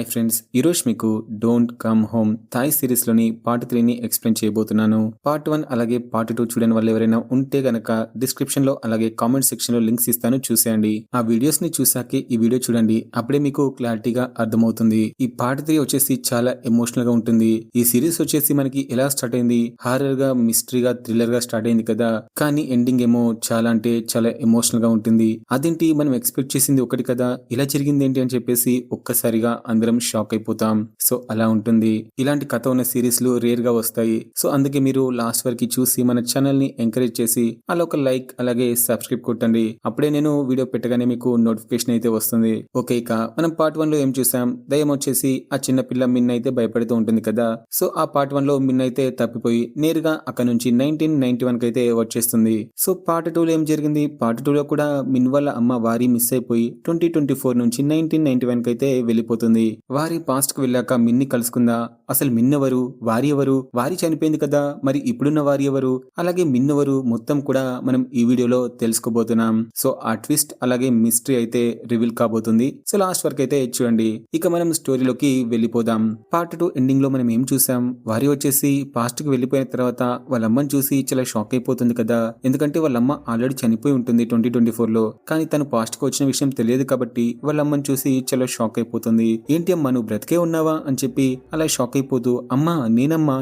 Hi friends, ఈరోజు మీకు don't come home Thai series లోని పార్ట్ 3ని ఎక్స్ప్లెయిన్ చేయబోతున్నాను. పార్ట్ 1 అలాగే పార్ట్ 2 చూడని వాళ్ళు ఎవరైనా ఉంటే గనక డిస్క్రిప్షన్ లో అలాగే కామెంట్ సెక్షన్ లో లింక్స్ ఇస్తాను, చూసేయండి. ఆ వీడియోస్ ని చూసాకే ఈ వీడియో చూడండి, అప్పుడే మీకు క్లారిటీగా అర్థమవుతుంది. ఈ పార్ట్ 3 వచ్చేసి చాలా ఎమోషనల్ గా ఉంటుంది. ఈ సిరీస్ వచ్చేసి మనకి ఎలా స్టార్ట్ అయింది, హారర్ గా, మిస్టరీగా, థ్రిల్లర్ గా స్టార్ట్ అయింది కదా, కానీ ఎండింగ్ ఏమో చాలా అంటే చాలా ఎమోషనల్ గా ఉంటుంది. అదేంటి మనం ఎక్స్పెక్ట్ చేసింది ఒకటి కదా, ఇలా జరిగింది ఏంటి అని చెప్పేసి ఒక్కసారిగా అందరం షాక్ అయిపోతాం. సో అలా ఉంటుంది. ఇలాంటి కథ ఉన్న సిరీస్లు రేర్ గా వస్తాయి. సో అందుకే మీరు లాస్ట్ వరకు చూసి మన ఛానల్ ని ఎంకరేజ్ చేసి అలా ఒక లైక్ అలాగే సబ్స్క్రైబ్ కొట్టండి. అప్పుడే నేను వీడియో పెట్టగానే మీకు నోటిఫికేషన్ అయితే వస్తుంది. ఓకే, ఇక మనం పార్ట్ 1 లో ఏం చూసాం, దయ్యం వచ్చేసి ఆ చిన్న పిల్ల మిన్ అయితే భయపడుతూ ఉంటుంది కదా. సో ఆ పార్ట్ 1 లో మిన్ అయితే తప్పిపోయి నేరుగా అక్కడ నుంచి 1991 అయితే వచ్చేస్తుంది. సో పార్ట్ 2 లో ఏం జరిగింది, పార్ట్ 2 లో కూడా మిన్ వాళ్ళ అమ్మ వారి మిస్ అయిపోయి 2024 నుంచి 1991 అయితే వెళ్ళిపోతుంది. వారి పాస్ట్ కు వెళ్ళాక మిన్ని కలుసుకుందా, అసలు మిన్నెవరు, వారి ఎవరు, వారి చనిపోయింది కదా, మరి ఇప్పుడున్న వారి ఎవరు, అలాగే మిన్నెవరు, మొత్తం కూడా మనం ఈ వీడియోలో తెలుసుకోబోతున్నాం. సో ఆ ట్విస్ట్ అలాగే మిస్టరీ అయితే రివీల్ కాబోతుంది. సో లాస్ట్ వరకు అయితే చూడండి. ఇక మనం స్టోరీలోకి వెళ్ళిపోదాం. పార్ట్ 2 ఎండింగ్ లో మనం ఏం చూసాం, వారి వచ్చేసి పాస్ట్ కి వెళ్ళిపోయిన తర్వాత వాళ్ళ అమ్మని చూసి చాలా షాక్ అయిపోతుంది కదా, ఎందుకంటే వాళ్ళ అమ్మ ఆల్రెడీ చనిపోయి ఉంటుంది 2024 లో, కానీ తను పాస్ట్ కు వచ్చిన విషయం తెలియదు కాబట్టి వాళ్ళ అమ్మని చూసి చాలా షాక్ అయిపోతుంది. ఏంటి అమ్మా నువ్వు బ్రతికే ఉన్నావా అని చెప్పి అలా షాక్ అయిపోతూ, అమ్మా నేనమ్మా,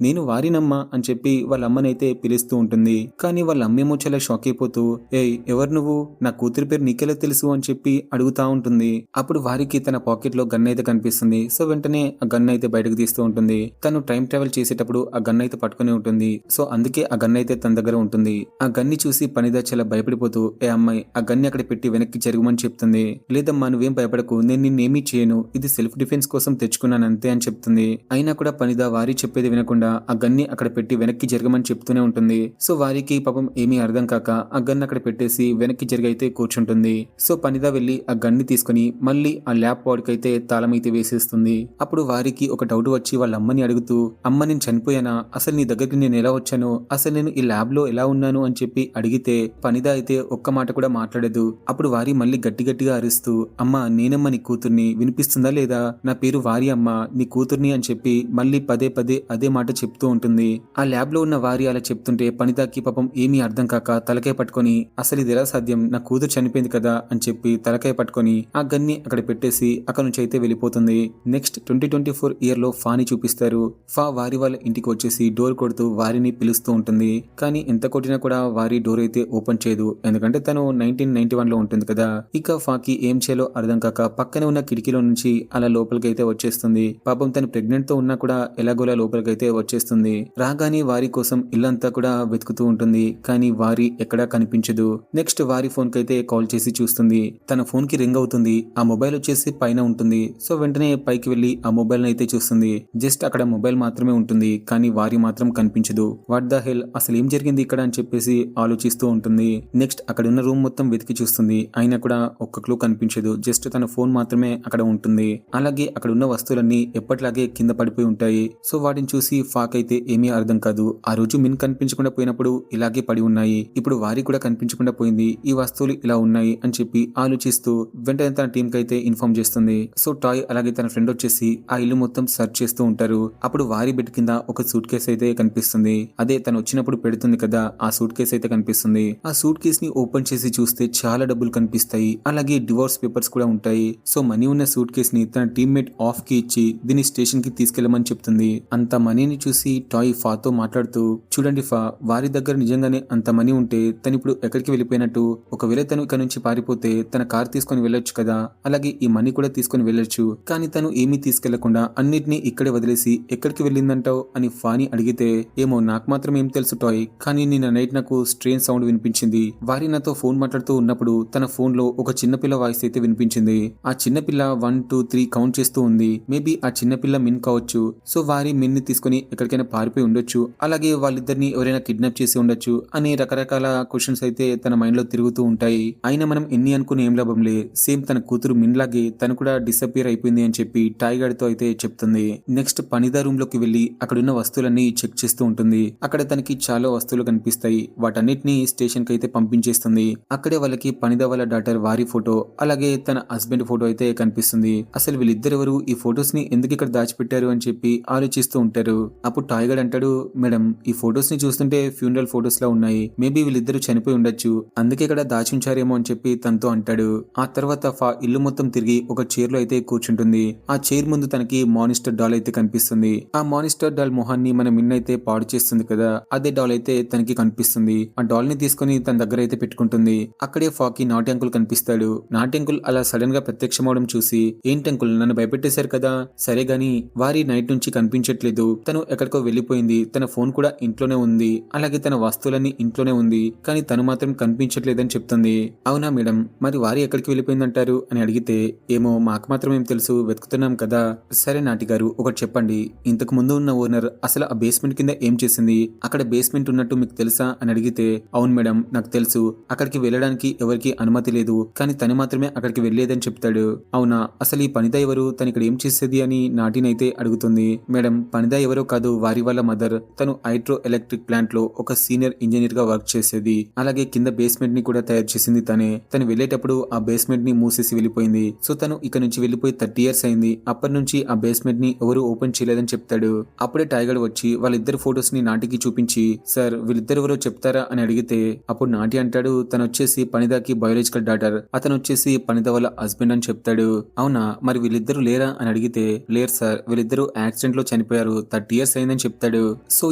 నేను వారినమ్మా అని చెప్పి వాళ్ళ అమ్మనైతే పిలుస్తూ ఉంటుంది. కానీ వాళ్ళ అమ్మేమో చాలా షాక్ అయిపోతూ, ఏయ్ ఎవరు నువ్వు, నా కూతురి పేరు నీకెలా తెలుసు అని చెప్పి అడుగుతా ఉంటుంది. అప్పుడు వారికి తన పాకెట్ లో గన్ అయితే కనిపిస్తుంది. సో వెంటనే ఆ గన్ అయితే బయటకు తీస్తూ ఉంటుంది. తను టైం ట్రావెల్ చేసేటప్పుడు ఆ గన్ అయితే పట్టుకుని ఉంటుంది. సో అందుకే ఆ గన్ అయితే తన దగ్గర ఉంటుంది. ఆ గన్ని చూసి పనిదా చాలా భయపడిపోతూ, ఏ అమ్మాయి ఆ గన్ని అక్కడ పెట్టి వెనక్కి జరగమని చెప్తుంది. లేదమ్మా నువ్వేం భయపడకు, నేను నిన్నేమీ చేయను, ఇది సెల్ఫ్ డిఫెన్స్ కోసం తెచ్చుకున్నాను అంతే అని చెప్తుంది. అయినా కూడా పనిదా వారి చెప్పేది వినకుండా ఆ గన్ని అక్కడ పెట్టి వెనక్కి జరగమని చెప్తూనే ఉంటుంది. సో వారికి పాపం ఏమీ అర్థం కాక ఆ గన్ అక్కడ పెట్టేసి వెనక్కి జరిగైతే కూర్చుంటుంది. సో పనిదా వెళ్లి ఆ గన్ని తీసుకుని మళ్ళీ ఆ ల్యాబ్ వాడికైతే తాళం అయితే వేసేస్తుంది. అప్పుడు వారికి ఒక డౌట్ వచ్చి వాళ్ళ అమ్మని అడుగుతూ, అమ్మ నేను చనిపోయానా, అసలు నీ దగ్గరికి నేను ఎలా వచ్చాను, అసలు నేను ఈ ల్యాబ్ లో ఎలా ఉన్నాను అని చెప్పి అడిగితే పనిదా అయితే ఒక్క మాట కూడా మాట్లాడదు. అప్పుడు వారి మళ్ళీ గట్టిగా అరుస్తూ, అమ్మ నేనమ్మ నీ కూతుర్ని, వినిపిస్తుందా లేదా, నా పేరు వారి అమ్మ, నీ కూతుర్ని అని చెప్పి మళ్ళీ పదే అదే మాట చెప్తూ ఉంటుంది. ఆ ల్యాబ్ లో ఉన్న వారి అలా చెప్తుంటే పనిదాకి పాపం ఏమీ అర్థం కాక తలకాయ పట్టుకొని, అసలు ఇది ఎలా సాధ్యం, నా కూతురు చనిపోయింది కదా అని చెప్పి తలకాయ పట్టుకొని ఆ గన్ని అక్కడ పెట్టేసి అక్కడ నుంచి అయితే వెళ్ళిపోతుంది. నెక్స్ట్ 2024 ఇయర్ లో ఫాని చూపిస్తారు. ఫా వారి వాళ్ళ ఇంటికి వచ్చేసి డోర్ కొడుతూ వారిని పిలుస్తూ ఉంటుంది. కానీ ఎంత కొట్టినా కూడా వారి డోర్ అయితే ఓపెన్ చేయదు, ఎందుకంటే తను 1991 లో ఉంటుంది కదా. ఇక ఫాకి ఏం చేయాలో అర్థం కాక పక్కనే ఉన్న కిటికీలో నుంచి అలా లోపలికైతే వచ్చేస్తుంది. పాపం తను ప్రెగ్నెంట్ తో ఉన్నా కూడా ఎలాగోలా లోపలికైతే వచ్చేస్తుంది. రాగానే వారి కోసం ఇల్లంతా కూడా వెతుకుతూ ఉంటుంది, కానీ వారి ఎక్కడా కనిపించదు. నెక్స్ట్ వారి ఫోన్ కైతే కాల్ చేసి చూస్తుంది. తన ఫోన్ కి రింగ్ అవుతుంది. ఆ మొబైల్ వచ్చేసి పైన ఉంటుంది. సో వెంటనే పైకి వెళ్లి ఆ మొబైల్ అయితే చూస్తుంది. జస్ట్ అక్కడ మొబైల్ మాత్రమే ఉంటుంది, కానీ వారి మాత్రం కనిపించదు. వాట్ ద హెల్, అసలు ఏం జరిగింది ఇక్కడ అని చెప్పేసి ఆలోచిస్తూ ఉంటుంది. నెక్స్ట్ అక్కడ ఉన్న రూమ్ మొత్తం వెతికి చూస్తుంది, అయినా కూడా ఒక్క క్లూ కనిపించదు. జస్ట్ తన ఫోన్ మాత్రమే అక్కడ ఉంటుంది. అలాగే అక్కడ ఉన్న వస్తువులన్నీ ఎప్పటిలాగే కింద పడిపోయి ఉంటాయి. సో వాటిని చూసి ఫాక్ అయితే ఏమీ అర్థం కాదు. ఆ రోజు మిన్ కనిపించకుండా పోయినప్పుడు ఇలాగే పడి ఉన్నాయి, ఇప్పుడు వారి కూడా కనిపించకుండా పోయింది, ఈ వస్తువులు ఇలా ఉన్నాయి అని చెప్పి ఆలోచిస్తూ వెంటనే తన టీం కి అయితే ఇన్ఫార్మ్ చేస్తుంది. సో టాయ్ అలాగే తన ఫ్రెండ్ వచ్చేసి ఆ ఇల్లు మొత్తం సర్చ్ చేస్తూ ఉంటారు. అప్పుడు వారి బెడ్ కింద ఒక సూట్ కేసు అయితే కనిపిస్తుంది. అదే తను వచ్చినప్పుడు పెడుతుంది కదా ఆ సూట్ కేసు అయితే కనిపిస్తుంది. ఆ సూట్ కేస్ ని ఓపెన్ చేసి చూస్తే చాలా డబ్బులు కనిపిస్తాయి, అలాగే డివోర్స్ పేపర్స్ కూడా ఉంటాయి. సో మనీ ఉన్న సూట్ కేస్ ని తన టీమ్మేట్ ఆఫ్ కి ఇచ్చి దీన్ని స్టేషన్ కి తీసుకెళ్లమని చెప్తుంది. అంత మనీని చూసి టాయ్ ఫాతో మాట్లాడుతూ, చూడండి ఫా, వారి దగ్గర నిజంగానే అంత మనీ ఉంటే తను ఇప్పుడు ఎక్కడికి వెళ్ళిపోయినట్టు, ఒకవేళ తను ఇక్కడ నుంచి పారిపోతే తన కార్ తీసుకొని వెళ్ళొచ్చు కదా, అలాగే ఈ మనీ కూడా తీసుకొని వెళ్ళొచ్చు, కానీ తను ఏమీ తీసుకెళ్లకుండా అన్నిటినీ ఇక్కడే వదిలేసి ఎక్కడికి వెళ్ళిందంటావు అని ఫాని అడిగితే, ఏమో నాకు మాత్రం ఏం తెలుసు టాయ్, కానీ నిన్న నైట్ నాకు స్ట్రేన్ సౌండ్ వినిపించింది. వారి నాతో ఫోన్ మాట్లాడుతూ ఉన్నప్పుడు తన ఫోన్ లో ఒక చిన్నపిల్ల వాయిస్ అయితే వినిపించింది. ఆ చిన్నపిల్ల 1 2 3 కౌంట్ చేస్తూ ఉంది. మేబీ ఆ చిన్నపిల్ల మిన్ కావచ్చు. సో వారి మిన్ ని తీసుకుని ఎక్కడికైనా పారిపోయి ఉండొచ్చు, అలాగే వాళ్ళిద్దరిని ఎవరైనా కిడ్నాప్ చేసి ఉండొచ్చు అని రకరకాల క్వశ్చన్స్ అయితే తన మైండ్ లో తిరుగుతూ ఉంటాయి. అయినా మనం ఎన్ని అనుకుని ఏం లాభంలే, సేమ్ తన కూతురు మిన్ లాగే తను కూడా డిసపియర్ అయిపోయింది అని చెప్పి టాయ్గాడ్ తో అయితే చెప్తుంది. నెక్స్ట్ పనిదా రూమ్ లోకి వెళ్లి అక్కడున్న వస్తువులన్నీ చెక్ చేస్తూ ఉంటుంది. అక్కడ తనకి చాలా వస్తువులు కనిపిస్తాయి. వాటన్నిటిని స్టేషన్ కి అయితే పంపించేస్తుంది. అక్కడే వాళ్ళకి పనిదా వాళ్ళ డాటర్ వారి ఫోటో అలాగే తన హస్బెండ్ ఫోటో అయితే కనిపిస్తుంది. అసలు వీళ్ళిద్దరెవరు, ఈ ఫొటోస్ ని ఎందుకు ఇక్కడ దాచిపెట్టారు అని చెప్పి ఆలోచిస్తూ ఉంటారు. అప్పుడు టాయ్గాడ్ అంటాడు, మేడం ఈ ఫొటోస్ ని చూస్తుంటే ఫ్యూనరల్ ఫొటోస్ లా ఉన్నాయి, మేబీ వీళ్ళిద్దరు చనిపోయి ఉండొచ్చు, అందుకే ఇక్కడ దాచి ఉంచారేమో అని చెప్పి తనతో అంటాడు. ఆ తర్వాత ఫా ఇల్లు మొత్తం తిరిగి ఒక చైర్ లో అయితే కూర్చుంటుంది. ఆ చైర్ ముందు తనకి మానిస్టర్ డాల్ అయితే కనిపిస్తుంది. ఆ మానిస్టర్ డాల్ మొహాన్ని మన మిన్ అయితే పాడు చేస్తుంది కదా, అదే డాల్ అయితే తనకి కనిపిస్తుంది. ఆ డాల్ ని తీసుకుని తన దగ్గర అయితే పెట్టుకుంటుంది. అక్కడే ఫాకి నాటి అంకుల్ కనిపిస్తాడు. నాటి అంకుల్ అలా సడన్ గా ప్రత్యక్షమవడం చూసి, ఏంటి అంకుల్ నన్ను భయపెట్టేశారు కదా, సరే గాని వారి నైట్ నుంచి కనిపించట్లేదు, తను ఎక్కడికో వెళ్లిపోయింది, తన ఫోన్ కూడా ఇంట్లోనే ఉంది, అలాగే తన వస్తువులన్నీ ఇంట్లోనే ఉంది, కానీ తను మాత్రం కనిపించట్లేదని చెప్తుంది. అవునా మేడం, మరి వారి ఎక్కడికి వెళ్ళిపోయిందంటారు అని అడిగితే, ఏమో మాకు మాత్రం ఏం తెలుసు, వెతుకుతున్నాం కదా. సరే నాటి గారు ఒకటి చెప్పండి, ఇంతకు ముందు ఉన్న ఓనర్ అసలు ఆ బేస్మెంట్ కింద ఏం చేసింది, అక్కడ బేస్మెంట్ ఉన్నట్టు మీకు తెలుసా అని అడిగితే, అవును మేడం నాకు తెలుసు, అక్కడికి వెళ్ళడానికి ఎవరికి అనుమతి లేదు, కానీ తను మాత్రమే అక్కడికి వెళ్లేదని చెప్తాడు. అవునా, అసలు ఈ పనిదా ఎవరు, తను ఇక్కడ ఏం చేసేది అని నాటినైతే అడుగుతుంది. మేడం పనిదా ఎవరో కాదు, వారి వాళ్ళ మదర్, తను హైడ్రో ఎలక్ట్రిక్ ప్లాంట్ లో ఒక సీనియర్ ఇంజనీర్ గా వర్క్ చేసేది, అలాగే కింద బేస్మెంట్ ని కూడా తయారు చేసింది తనే. తను వెళ్లేటప్పుడు ఆ బేస్మెంట్ ని మూసేసి వెళ్ళిపోయింది. సో తను ఇక్కడ నుంచి వెళ్లిపోయి 30 years అయింది, అప్పటి నుంచి ఆ బేస్మెంట్ ని ఎవరు ఓపెన్ చేయలేదని చెప్తాడు. అప్పుడే టైగర్ వచ్చి వాళ్ళిద్దరు ఫొటోస్ ని నాటికి చూపించి, సార్ వీళ్ళిద్దరు ఎవరో చెప్తారా అని అడిగితే, అప్పుడు నాటి అంటాడు, తను వచ్చేసి పనిదాకి బయోలాజికల్ డాటర్, అతను వచ్చేసి పనిదా వాళ్ళ హస్బెండ్ అని చెప్తాడు. అవునా, మరి వీళ్ళిద్దరు లేరా అని అడిగితే, లేరు సార్, వీళ్ళిద్దరు యాక్సిడెంట్ లో చనిపోయారు, 30 years అయిందని చెప్తాడు. సో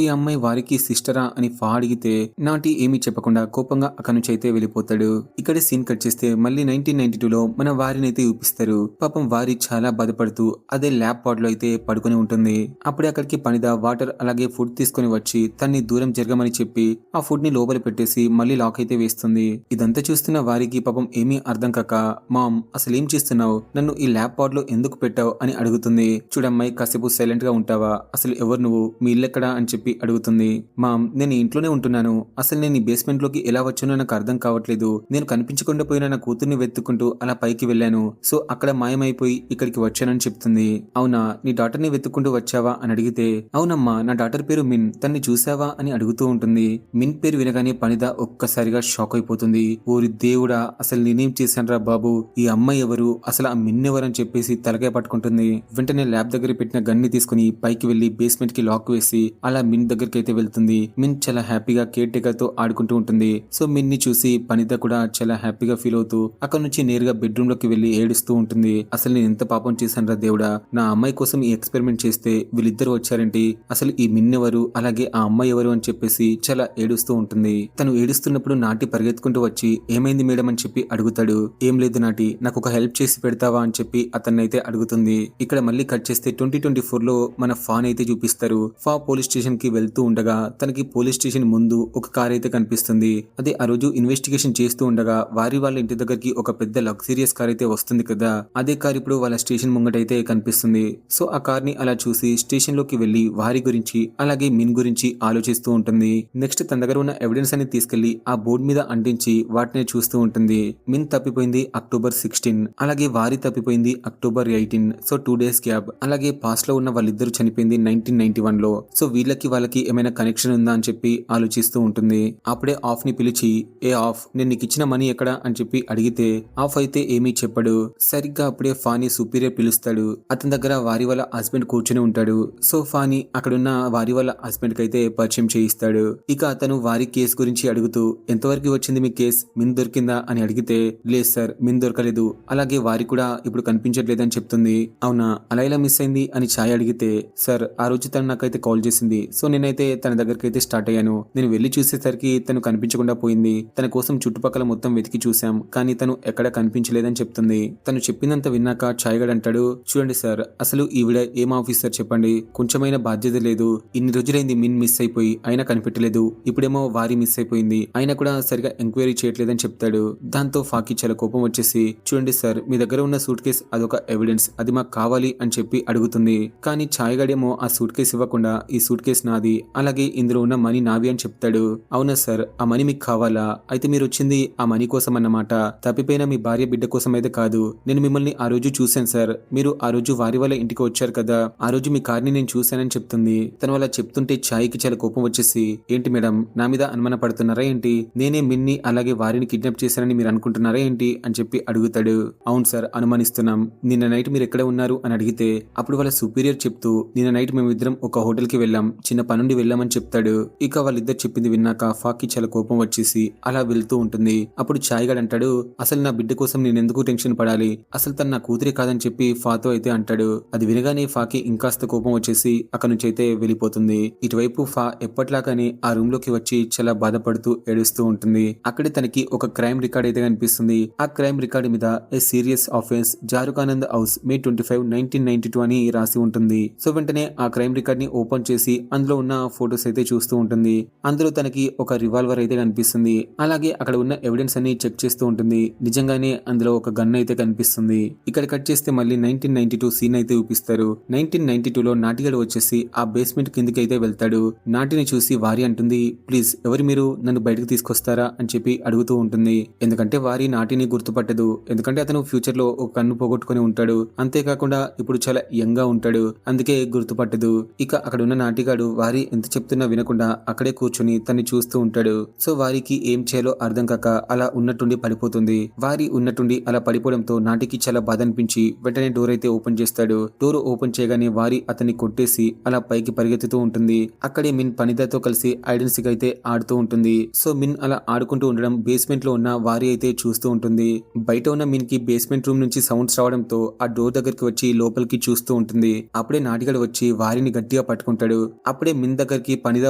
ఈ అమ్మాయి వారికి సిస్టరా అని ఫా అడిగితే, నాటి ఏమీ చెప్పకుండా కోపంగా అక్కడి నుంచి అయితే వెళ్ళిపోతాడు. ఇక్కడే సీన్ కట్ చేస్తే మళ్ళీ 1992లో మన వారిని అయితే చూపిస్తారు. పాపం వారి చాలా బాధపడుతూ అదే ల్యాబ్ పాడ్ లో అయితే పడుకుని ఉంటుంది. అప్పుడే అక్కడికి పనిదా వాటర్ అలాగే ఫుడ్ తీసుకుని వచ్చి తన్ని దూరం జరగమని చెప్పి ఆ ఫుడ్ ని లోపల పెట్టేసి మళ్ళీ లాక్ అయితే వేస్తుంది. ఇదంతా చూస్తున్న వారికి పాపం ఏమీ అర్థం కాక, మామ్ అసలు ఏం చేస్తున్నావు, నన్ను ఈ ల్యాబ్ పాడ్ లో ఎందుకు పెట్టావు అని అడుగుతుంది. చూడమ్మాయి కాసేపు సైలెంట్ గా ఉంటావా, అసలు ఎవరు నువ్వు, మీ ఇల్లెక్కడా అని చెప్పి అడుగుతుంది. మామ్ నేను ఇంట్లోనే ఉంటున్నాను, అసలు నేను ఈ బేస్మెంట్ లోకి ఎలా వచ్చానో నాకు అర్థం కావట్లేదు, నేను కనిపించకుండా పోయిన నా కూతుర్ని వెతుక్కుంటూ అలా పైకి వెళ్ళాను, సో అక్కడ మాయమైపోయి ఇక్కడికి వచ్చానని చెప్తుంది. అవునా, నీ డాటర్ ని వెతుక్కుంటూ వచ్చావా అని అడిగితే, అవునమ్మా నా డాటర్ పేరు మిన్, తన్ని చూసావా అని అడుగుతూ ఉంటుంది. మిన్ పేరు వినగానే పనిదా ఒక్కసారిగా షాక్ అయిపోతుంది. ఓరి దేవుడా, అసలు నేనేం చేశానురా బాబు, ఈ అమ్మాయి ఎవరు, అసలు ఆ మిన్ ఎవరని చెప్పేసి తలకాయ పట్టుకుంటుంది. వెంటనే ల్యాబ్ దగ్గర పెట్టిన గన్ని తీసుకుని పైకి వెళ్లి బేస్మెంట్ కి లాక్ వేసి అలా మిన్ దగ్గరికి అయితే వెళ్తుంది. మిన్ చాలా హ్యాపీగా కేర్ టేకర్ తో ఆడుకుంటూ ఉంటుంది. సో మిన్ ని చూసి పనిదా కూడా చాలా హ్యాపీగా ఫీల్ అవుతూ అక్కడ నుంచి నేరుగా బెడ్రూమ్ లోకి వెళ్లి ఏడుస్తూ ఉంటుంది. అసలు నేను ఎంత పాపం చేశానురా దేవుడా, నా అమ్మాయి కోసం ఈ ఎక్స్పెరిమెంట్ చేస్తే వీళ్ళిద్దరు వచ్చారేంటి, అసలు ఈ మిన్ ఎవరు అలాగే ఆ అమ్మాయి ఎవరు అని చెప్పేసి చాలా ఏడుస్తూ ఉంటుంది. తను ఏడుస్తున్నప్పుడు నాటి పరిగెత్తుకుంటూ వచ్చి, ఏమైంది మేడం అని చెప్పి అడుగుతాడు. ఏం లేదు నాటి, నాకు ఒక హెల్ప్ చేసి పెడతావా అని చెప్పి అతన్నైతే అడుగుతుంది. ఇక్కడ మళ్ళీ కట్ చేస్తే 2024లో మన ఫాన్ అయితే చూపిస్తారు. ఫా పోలీస్ స్టేషన్ కి వెళ్తూ ఉండగా తనకి పోలీస్ స్టేషన్ ముందు ఒక కార్ అయితే కనిపిస్తుంది. అదే ఆ రోజు ఇన్వెస్టిగేషన్ చేస్తూ ఉండగా వారి వాళ్ళ ఇంటి దగ్గరికి ఒక పెద్ద లగ్జరియస్ కార్ అయితే వస్తుంది కదా, అదే కార్ ఇప్పుడు వాళ్ళ స్టేషన్ ముంగటైతే కనిపిస్తుంది. సో ఆ కార్ ని అలా చూసి స్టేషన్ లోకి వెళ్లి వారి గురించి అలాగే మిన్ గురించి ఆలోచిస్తూ ఉంటుంది. నెక్స్ట్ తన దగ్గర ఉన్న ఎవిడెన్స్ అని తీసుకెళ్లి ఆ బోర్డు మీద అంటించి వాటిని చూస్తూ ఉంటుంది. మిన్ తప్పిపోయింది October 16, అలాగే వారి తప్పిపోయింది October 18. So 2 days gap. అలాగే పాస్ట్ లో ఉన్న వాళ్ళిద్దరు చనిపోయింది 1991లో. సో వీళ్ళకి వాళ్ళకి ఏమైనా కనెక్షన్ ఉందా అని చెప్పి ఆలోచిస్తూ ఉంటుంది. అప్పుడే ఆఫ్ ని పిలిచి, ఏ ఆఫ్, నేను నీకు ఇచ్చిన మనీ ఎక్కడ అని చెప్పి అడిగితే ఆఫ్ అయితే ఏమీ చెప్పడు. సరిగ్గా అప్పుడే ఫాని సుపీరియర్ పిలుస్తాడు. అతని దగ్గర వారి వాళ్ళ హస్బెండ్ కూర్చుని ఉంటాడు. సో ఫాని అక్కడున్న వారి వాళ్ళ హస్బెండ్ కి అయితే పరిచయం చేయిస్తాడు. ఇక అతను వారి కేసు గురించి అడుగుతూ, ఎంతవరకు వచ్చింది మీ కేసు, మిన్ దొరికిందా అని అడిగితే, లేదు సార్ మిన్ దొరకలేదు, అలాగే వారి కూడా ఇప్పుడు కనిపించట్లేదని చెప్తుంది. అవునా, అలా ఇలా మిస్ అయింది అని ఛాయ్ అడిగితే, సార్ ఆ రోజు తను నాకైతే కాల్ చేసింది, సో నేనైతే తన దగ్గరికి అయితే స్టార్ట్ అయ్యాను, నేను వెళ్లి చూసేసరికి తను కనిపించకుండా పోయింది, తన కోసం చుట్టుపక్కల మొత్తం వెతికి చూసాం, కానీ తను ఎక్కడ కనిపించలేదని చెప్తుంది. తను చెప్పిందంత విన్నాక ఛాయ్గడ్ అంటాడు, చూడండి సార్, అసలు ఈవిడ ఏం ఆఫీసర్ చెప్పండి, కొంచెమైనా బాధ్యత లేదు, ఇన్ని రోజులైంది మిన్ మిస్ అయిపోయి అయినా కనిపెట్టలేదు, ఇప్పుడేమో వారి మిస్ అయిపోయింది అయినా కూడా సరిగా ఎంక్వైరీ చేయట్లేదని చెప్తాడు. దాంతో ఫాకి చాలా కోపం వచ్చేసి, చూడండి సార్, మీ దగ్గర ఉన్న సూట్ కేస్ అదొక ఎవిడెన్స్, అది మాకు కావాలి అని చెప్పి అడుగుతాడు. అడుగుతుంది. కానీ ఛాయగాడేమో ఆ సూట్ కేసు ఇవ్వకుండా ఈ సూట్ కేసు నాది, అలాగే ఇందులో ఉన్న మనీ నావి అని చెప్తాడు. అవునా సార్, ఆ మనీ మీకు కావాలా? అయితే మీరు వచ్చింది ఆ మనీ కోసం అన్నమాట, తప్పిపోయిన మీ భార్య బిడ్డ కోసం అయితే కాదు. నేను మిమ్మల్ని ఆ రోజు చూశాను సార్, మీరు ఆ రోజు వారి వాళ్ళ ఇంటికి వచ్చారు కదా, ఆ రోజు మీ కార్ని నేను చూశానని చెప్తుంది. తను అలా చెప్తుంటే ఛాయ్కి చాలా కోపం వచ్చేసి, ఏంటి మేడం నా మీద అనుమాన పడుతున్నారా ఏంటి? నేనే మిన్ని అలాగే వారిని కిడ్నాప్ చేశానని మీరు అనుకుంటున్నారా ఏంటి అని చెప్పి అడుగుతాడు. అవును సార్, అనుమానిస్తున్నాం. నిన్న నైట్ మీరు ఎక్కడ ఉన్నారు అని అడిగితే అప్పుడు వాళ్ళ సుపీరియర్ చెప్తూ, నిన్న నైట్ మేమిద్దరం ఒక హోటల్ కి వెళ్ళాం, చిన్న పనుండి వెళ్ళామని చెప్తాడు. ఇక వాళ్ళిద్దరు చెప్పింది విన్నాక ఫాకి చాలా కోపం వచ్చేసి అలా వెళ్తూ ఉంటుంది. అప్పుడు ఛాయ్గాడ్ అంటాడు, అసలు నా బిడ్డ కోసం నేను ఎందుకు టెన్షన్ పడాలి, అసలు తను నా కూతురే కాదని చెప్పి ఫాతో అయితే అంటాడు. అది వినగానే ఫాకి ఇంకాస్త కోపం వచ్చేసి అక్కడి నుంచి అయితే వెళ్ళిపోతుంది. ఇటువైపు ఫా ఎప్పట్లాగానే ఆ రూమ్ లోకి వచ్చి చాలా బాధపడుతూ ఏడుస్తూ ఉంటుంది. అక్కడే తనకి ఒక క్రైమ్ రికార్డ్ అయితే కనిపిస్తుంది. ఆ క్రైమ్ రికార్డు మీద ఏ సీరియస్ ఆఫెన్స్, జారుకానంద్ హౌస్ మే 25, 1992 అని రాసి ఉంటుంది. సో వెంటనే ఆ క్రైమ్ రికార్డ్ ని ఓపెన్ చేసి అందులో ఉన్న ఫొటోస్ అయితే చూస్తూ ఉంటుంది. అందులో తనకి ఒక రివాల్వర్ అయితే కనిపిస్తుంది. అలాగే అక్కడ ఉన్న ఎవిడెన్స్ అన్ని చెక్ చేస్తూ ఉంటుంది. నిజంగానే అందులో ఒక గన్ అయితే కనిపిస్తుంది. ఇక్కడ కట్ చేస్తే మళ్ళీ 1992 సీన్ అయితే చూపిస్తారు. 1992లో నాటిగాడు వచ్చేసి ఆ బేస్మెంట్ కిందకి అయితే వెళ్తాడు. నాటిని చూసి వారి అంటుంది, ప్లీజ్ ఎవరు మీరు, నన్ను బయటకు తీసుకొస్తారా అని చెప్పి అడుగుతూ ఉంటుంది. ఎందుకంటే వారి నాటిని గుర్తుపట్టదు. ఎందుకంటే అతను ఫ్యూచర్ లో ఒక కన్ను పోగొట్టుకుని ఉంటాడు. అంతేకాకుండా ఇప్పుడు చాలా యంగ్ గా ఉంటాడు, అందుకే గుర్తుపట్టదు. ఇక అక్కడ ఉన్న నాటిగాడు వారి ఎంత చెప్తున్నా వినకుండా అక్కడే కూర్చొని తన్ని చూస్తూ ఉంటాడు. సో వారికి ఏం చేయాలో అర్థం కాక అలా ఉన్నట్టుండి పడిపోతుంది. వారి ఉన్నట్టుండి అలా పడిపోవడంతో నాటికి చాలా బాధ అనిపించి వెంటనే డోర్ అయితే ఓపెన్ చేస్తాడు. డోర్ ఓపెన్ చేయగానే వారి అతన్ని కొట్టేసి అలా పైకి పరిగెత్తుతూ ఉంటుంది. అక్కడే మిన్ పనిదాతో కలిసి ఐడెన్సిక్ అయితే ఆడుతూ ఉంటుంది. సో మిన్ అలా ఆడుకుంటూ ఉండడం బేస్మెంట్ లో ఉన్న వారి అయితే చూస్తూ ఉంటుంది. బయట ఉన్న మిన్ కి బేస్మెంట్ రూమ్ నుంచి సౌండ్స్ రావడంతో ఆ డోర్ దగ్గరికి వచ్చి లోపలికి చూస్తూ ఉంటుంది. అప్పుడే నాటిగాడు వచ్చి వారిని గట్టిగా పట్టుకుంటాడు. అప్పుడే మిన్ దగ్గరికి పనిదా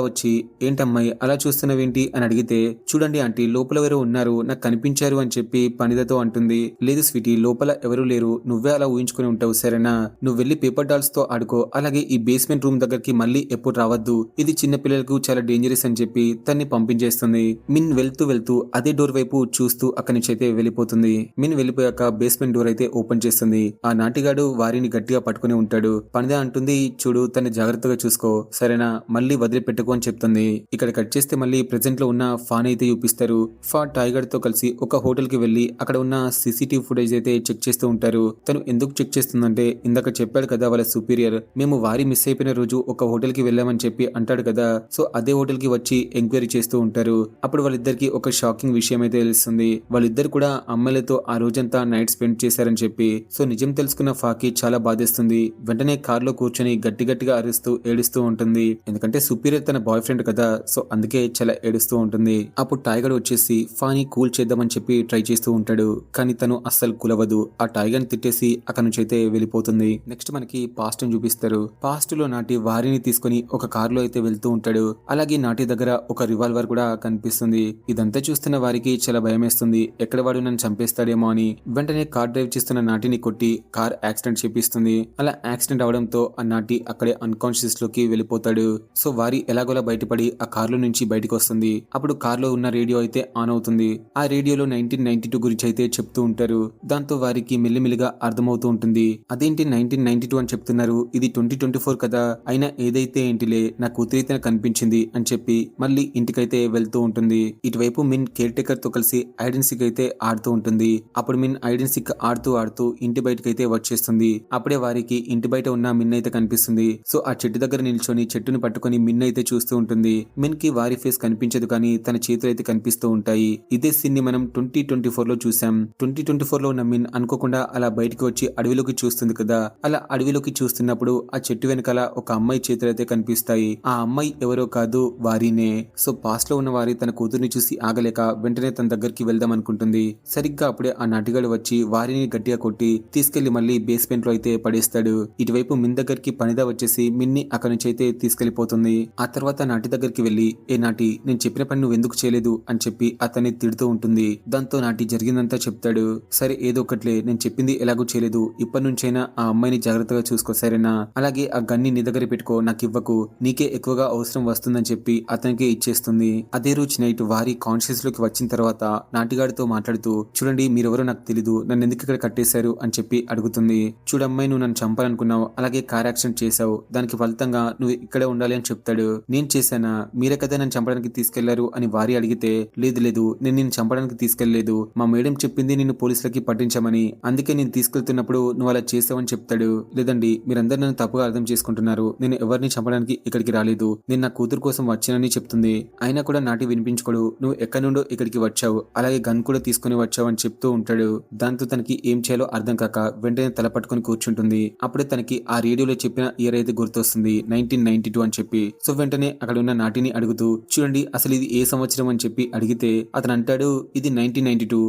వచ్చి, ఏంటమ్మాయి అలా చూస్తున్నావేంటి అని అడిగితే, చూడండి ఆంటీ లోపల ఎవరో ఉన్నారు, నాకు కనిపించారు అని చెప్పి పనిదాతో అంటుంది. లేదు స్వీటీ, లోపల ఎవరు లేరు, నువ్వే అలా ఊహించుకుని ఉంటావు సరేనా, నువ్వు వెళ్లి పేపర్ డాల్స్ తో ఆడుకో, అలాగే ఈ బేస్మెంట్ రూమ్ దగ్గరికి మళ్ళీ ఎప్పుడు రావద్దు, ఇది చిన్న పిల్లలకు చాలా డేంజరస్ అని చెప్పి తన్ని పంపించేస్తుంది. మిన్ వెళ్తూ వెళ్తూ అదే డోర్ వైపు చూస్తూ అక్కడి నుంచి అయితే వెళ్ళిపోతుంది. మిన్ వెళ్ళిపోయాక బేస్మెంట్ డోర్ అయితే ఓపెన్ చేస్తుంది. ఆ నాటిగాడు వారిని గట్టిగా పట్టుకుని ఉంటాడు. పనిదా అంటుంది, చూడు తన్ని జాగ్రత్తగా చూసుకో సరేనా, మళ్ళీ వదిలిపెట్టుకో అని చెప్తుంది. ఇక్కడ కట్ చేస్తే మళ్ళీ ప్రెసెంట్ లో ఉన్న ఫాన్ అయితే చూపిస్తారు. ఫా టైగర్ తో కలిసి ఒక హోటల్ కి వెళ్లి అక్కడ ఉన్న సీసీటీవీ ఫుటేజ్ అయితే చెక్ చేస్తూ ఉంటారు. తను ఎందుకు చెక్ చేస్తుందంటే, ఇందాక చెప్పాడు కదా వాళ్ళ సుపీరియర్, మేము వారి మిస్ అయిపోయిన రోజు ఒక హోటల్ కి వెళ్ళామని చెప్పి అంటాడు కదా, సో అదే హోటల్ కి వచ్చి ఎంక్వైరీ చేస్తూ ఉంటారు. అప్పుడు వాళ్ళిద్దరికి ఒక షాకింగ్ విషయం అయితే తెలుస్తుంది. వాళ్ళిద్దరు కూడా అమ్మాయిలతో ఆ రోజంతా నైట్ స్పెండ్ చేశారని చెప్పి. సో నిజం తెలుసుకున్న ఫాకి చాలా బాధేస్తుంది. వెంటనే కార్ లో కూర్చొని గట్టి గట్టిగా అరుస్తూ ఏడుస్తూ ఉంటుంది. ఎందుకంటే సుపీరియర్ తన బాయ్ ఫ్రెండ్ కదా, సో అందుకే చాలా ఏడుస్తూ ఉంటుంది. అప్పుడు టైగర్ వచ్చేసి ఫాని కూల్ చేద్దామని చెప్పి ట్రై చేస్తూ ఉంటాడు. కానీ తను అస్సలు కులవదు. ఆ టైగర్ ని తిట్టేసి అక్కడ నుంచి అయితే వెళ్ళిపోతుంది. నెక్స్ట్ మనకి పాస్ట్ ని చూపిస్తారు. పాస్ట్ లో నాటి వారిని తీసుకుని ఒక కార్ లో అయితే వెళ్తూ ఉంటాడు. అలాగే నాటి దగ్గర ఒక రివాల్వర్ కూడా కనిపిస్తుంది. ఇదంతా చూస్తున్న వారికి చాలా భయం వేస్తుంది, ఎక్కడ వాడు నన్ను చంపేస్తాడేమో అని. వెంటనే కార్ డ్రైవ్ చేస్తున్న నాటిని కొట్టి కార్ యాక్సిడెంట్ చేపిస్తుంది. అలా యాక్సిడెంట్ అవడంతో ఆ నాటి అక్కడే అన్కాన్షియస్ లోకి వెళ్ళిపోతాడు. సో వారి ఎలాగోలా బయటపడి ఆ కార్ లో నుంచి బయటకు వస్తుంది. అప్పుడు కార్ లో ఉన్న రేడియో అయితే ఆన్ అవుతుంది. ఆ రేడియోలో 1992 గురించి అయితే చెప్తూ ఉంటారు. దాంతో వారికి మెల్లిమెల్లిగా అర్థమవుతూ ఉంటుంది, అదేంటి 1992 అని చెప్తున్నారు, ఇది 2024 కదా, అయినా ఏదైతే ఏంటిలే, నా కూతురైతే కనిపించింది అని చెప్పి మళ్ళీ ఇంటికైతే వెళ్తూ ఉంటుంది. ఇటువైపు మిన్ కేర్ టేకర్ తో కలిసి ఐడెన్సిక్ అయితే ఆడుతూ ఉంటుంది. అప్పుడు మిన్ ఐడెన్సిక్ ఆడుతూ ఆడుతూ ఇంటి బయటకైతే వచ్చేస్తుంది. అప్పుడే వారికి ఇంటి బయట ఉన్న మిన్ అయితే కనిపిస్తుంది. సో ఆ చెట్టు దగ్గర నిల్చొని చెట్టును పట్టుకుని మిన్ అయితే చూస్తూ ఉంటుంది. మిన్ కి వారి ఫేస్ కనిపించదు కానీ తన చేతులు అయితే కనిపిస్తూ ఉంటాయి. ఇదే సీన్ ని మనం 2024 లో చూసాం. 2024 లో ఉన్న మిన్ అనుకోకుండా అలా బయటకు వచ్చి అడవిలోకి చూస్తుంది కదా, అలా అడవిలోకి చూస్తున్నప్పుడు ఆ చెట్టు వెనకాల ఒక అమ్మాయి చేతులు అయితే కనిపిస్తాయి. ఆ అమ్మాయి ఎవరో కాదు, వారినే. సో పాస్ట్ లో ఉన్న వారి తన కూతుర్ని చూసి ఆగలేక వెంటనే తన దగ్గరికి వెళ్దాం అనుకుంటుంది. సరిగ్గా అప్పుడే ఆ నాటిగాడు వచ్చి వారిని గట్టిగా కొట్టి తీసుకెళ్లి మళ్ళీ బేస్మెంట్ లో అయితే పడేస్తాడు. ఇటువైపు మిన్ దగ్గరికి పనిదా వచ్చేసి మిన్ని అక్కడి నుంచి అయితే తీసుకెళ్లిపోతుంది. ఆ తర్వాత నాటి దగ్గరికి వెళ్లి, ఏ నాటి, నేను చెప్పిన పని నువ్వు ఎందుకు చేయలేదు అని చెప్పి అతన్ని తిడుతూ ఉంటుంది. దాంతో నాటి జరిగిందంతా చెప్తాడు. సరే ఏదో ఒకట్లే, నేను చెప్పింది ఎలాగూ చేయలేదు, ఇప్పటి నుంచైనా ఆ అమ్మాయిని జాగ్రత్తగా చూసుకో సరేనా, అలాగే ఆ గన్ని నీ దగ్గర పెట్టుకో, నాకు ఇవ్వకు, నీకే ఎక్కువగా అవసరం వస్తుందని చెప్పి అతనికి ఇచ్చేస్తుంది. అదే రోజు నైట్ వారి కాన్షియస్ లోకి వచ్చిన తర్వాత నాటిగాడితో మాట్లాడుతూ, చూడండి మీరెవరో నాకు తెలీదు, నన్ను ఎందుకు ఇక్కడ కట్టేశారు అని చెప్పి అడుగుతుంది. చూడమ్మాయి, నువ్వు నన్ను చంపాలనుకున్నావు, అలాగే కార్ యాక్సిడెంట్ చేశావు, దానికి ఫలితంగా నువ్వు ఇక్కడే ఉండాలి అని చెప్తాడు. నేను చేశానా, మీరే కదా నన్ను చంపడానికి తీసుకెళ్లారు అని వారి అడిగితే, లేదు లేదు నేను నిన్ను చంపడానికి తీసుకెళ్లలేదు, మా మేడం చెప్పింది నిన్ను పోలీసులకి పట్టించమని, అందుకే నేను తీసుకెళ్తున్నప్పుడు నువ్వు అలా చేసావని చెప్తాడు. లేదండి మీరందరూ నన్ను తప్పుగా అర్థం చేసుకుంటున్నారు, నేను ఎవరిని చంపడానికి ఇక్కడికి రాలేదు, నేను నా కూతురు కోసం వచ్చానని చెప్తుంది. అయినా కూడా నాటి వినిపించుకోడు. నువ్వు ఎక్కడి నుండో ఇక్కడికి వచ్చావు, అలాగే గన్ కూడా తీసుకుని వచ్చావు అని చెప్తూ ఉంటాడు. దాంతో తనకి ఏం చేయాలో అర్థం కాక వెంటనే తల పట్టుకుని కూర్చుంటుంది. అప్పుడే తనకి ఆ రేడియోలో చెప్పిన ఇయర్ అయితే గుర్తొస్తుంది, 1992 అని చెప్పి. సో వెంటనే అక్కడ ఉన్న నాటిని అడుగుతూ, చూడండి అసలు ఇది ఏ సంవత్సరం అని చెప్పి అడిగితే అతను అంటాడు, ఇది 1992.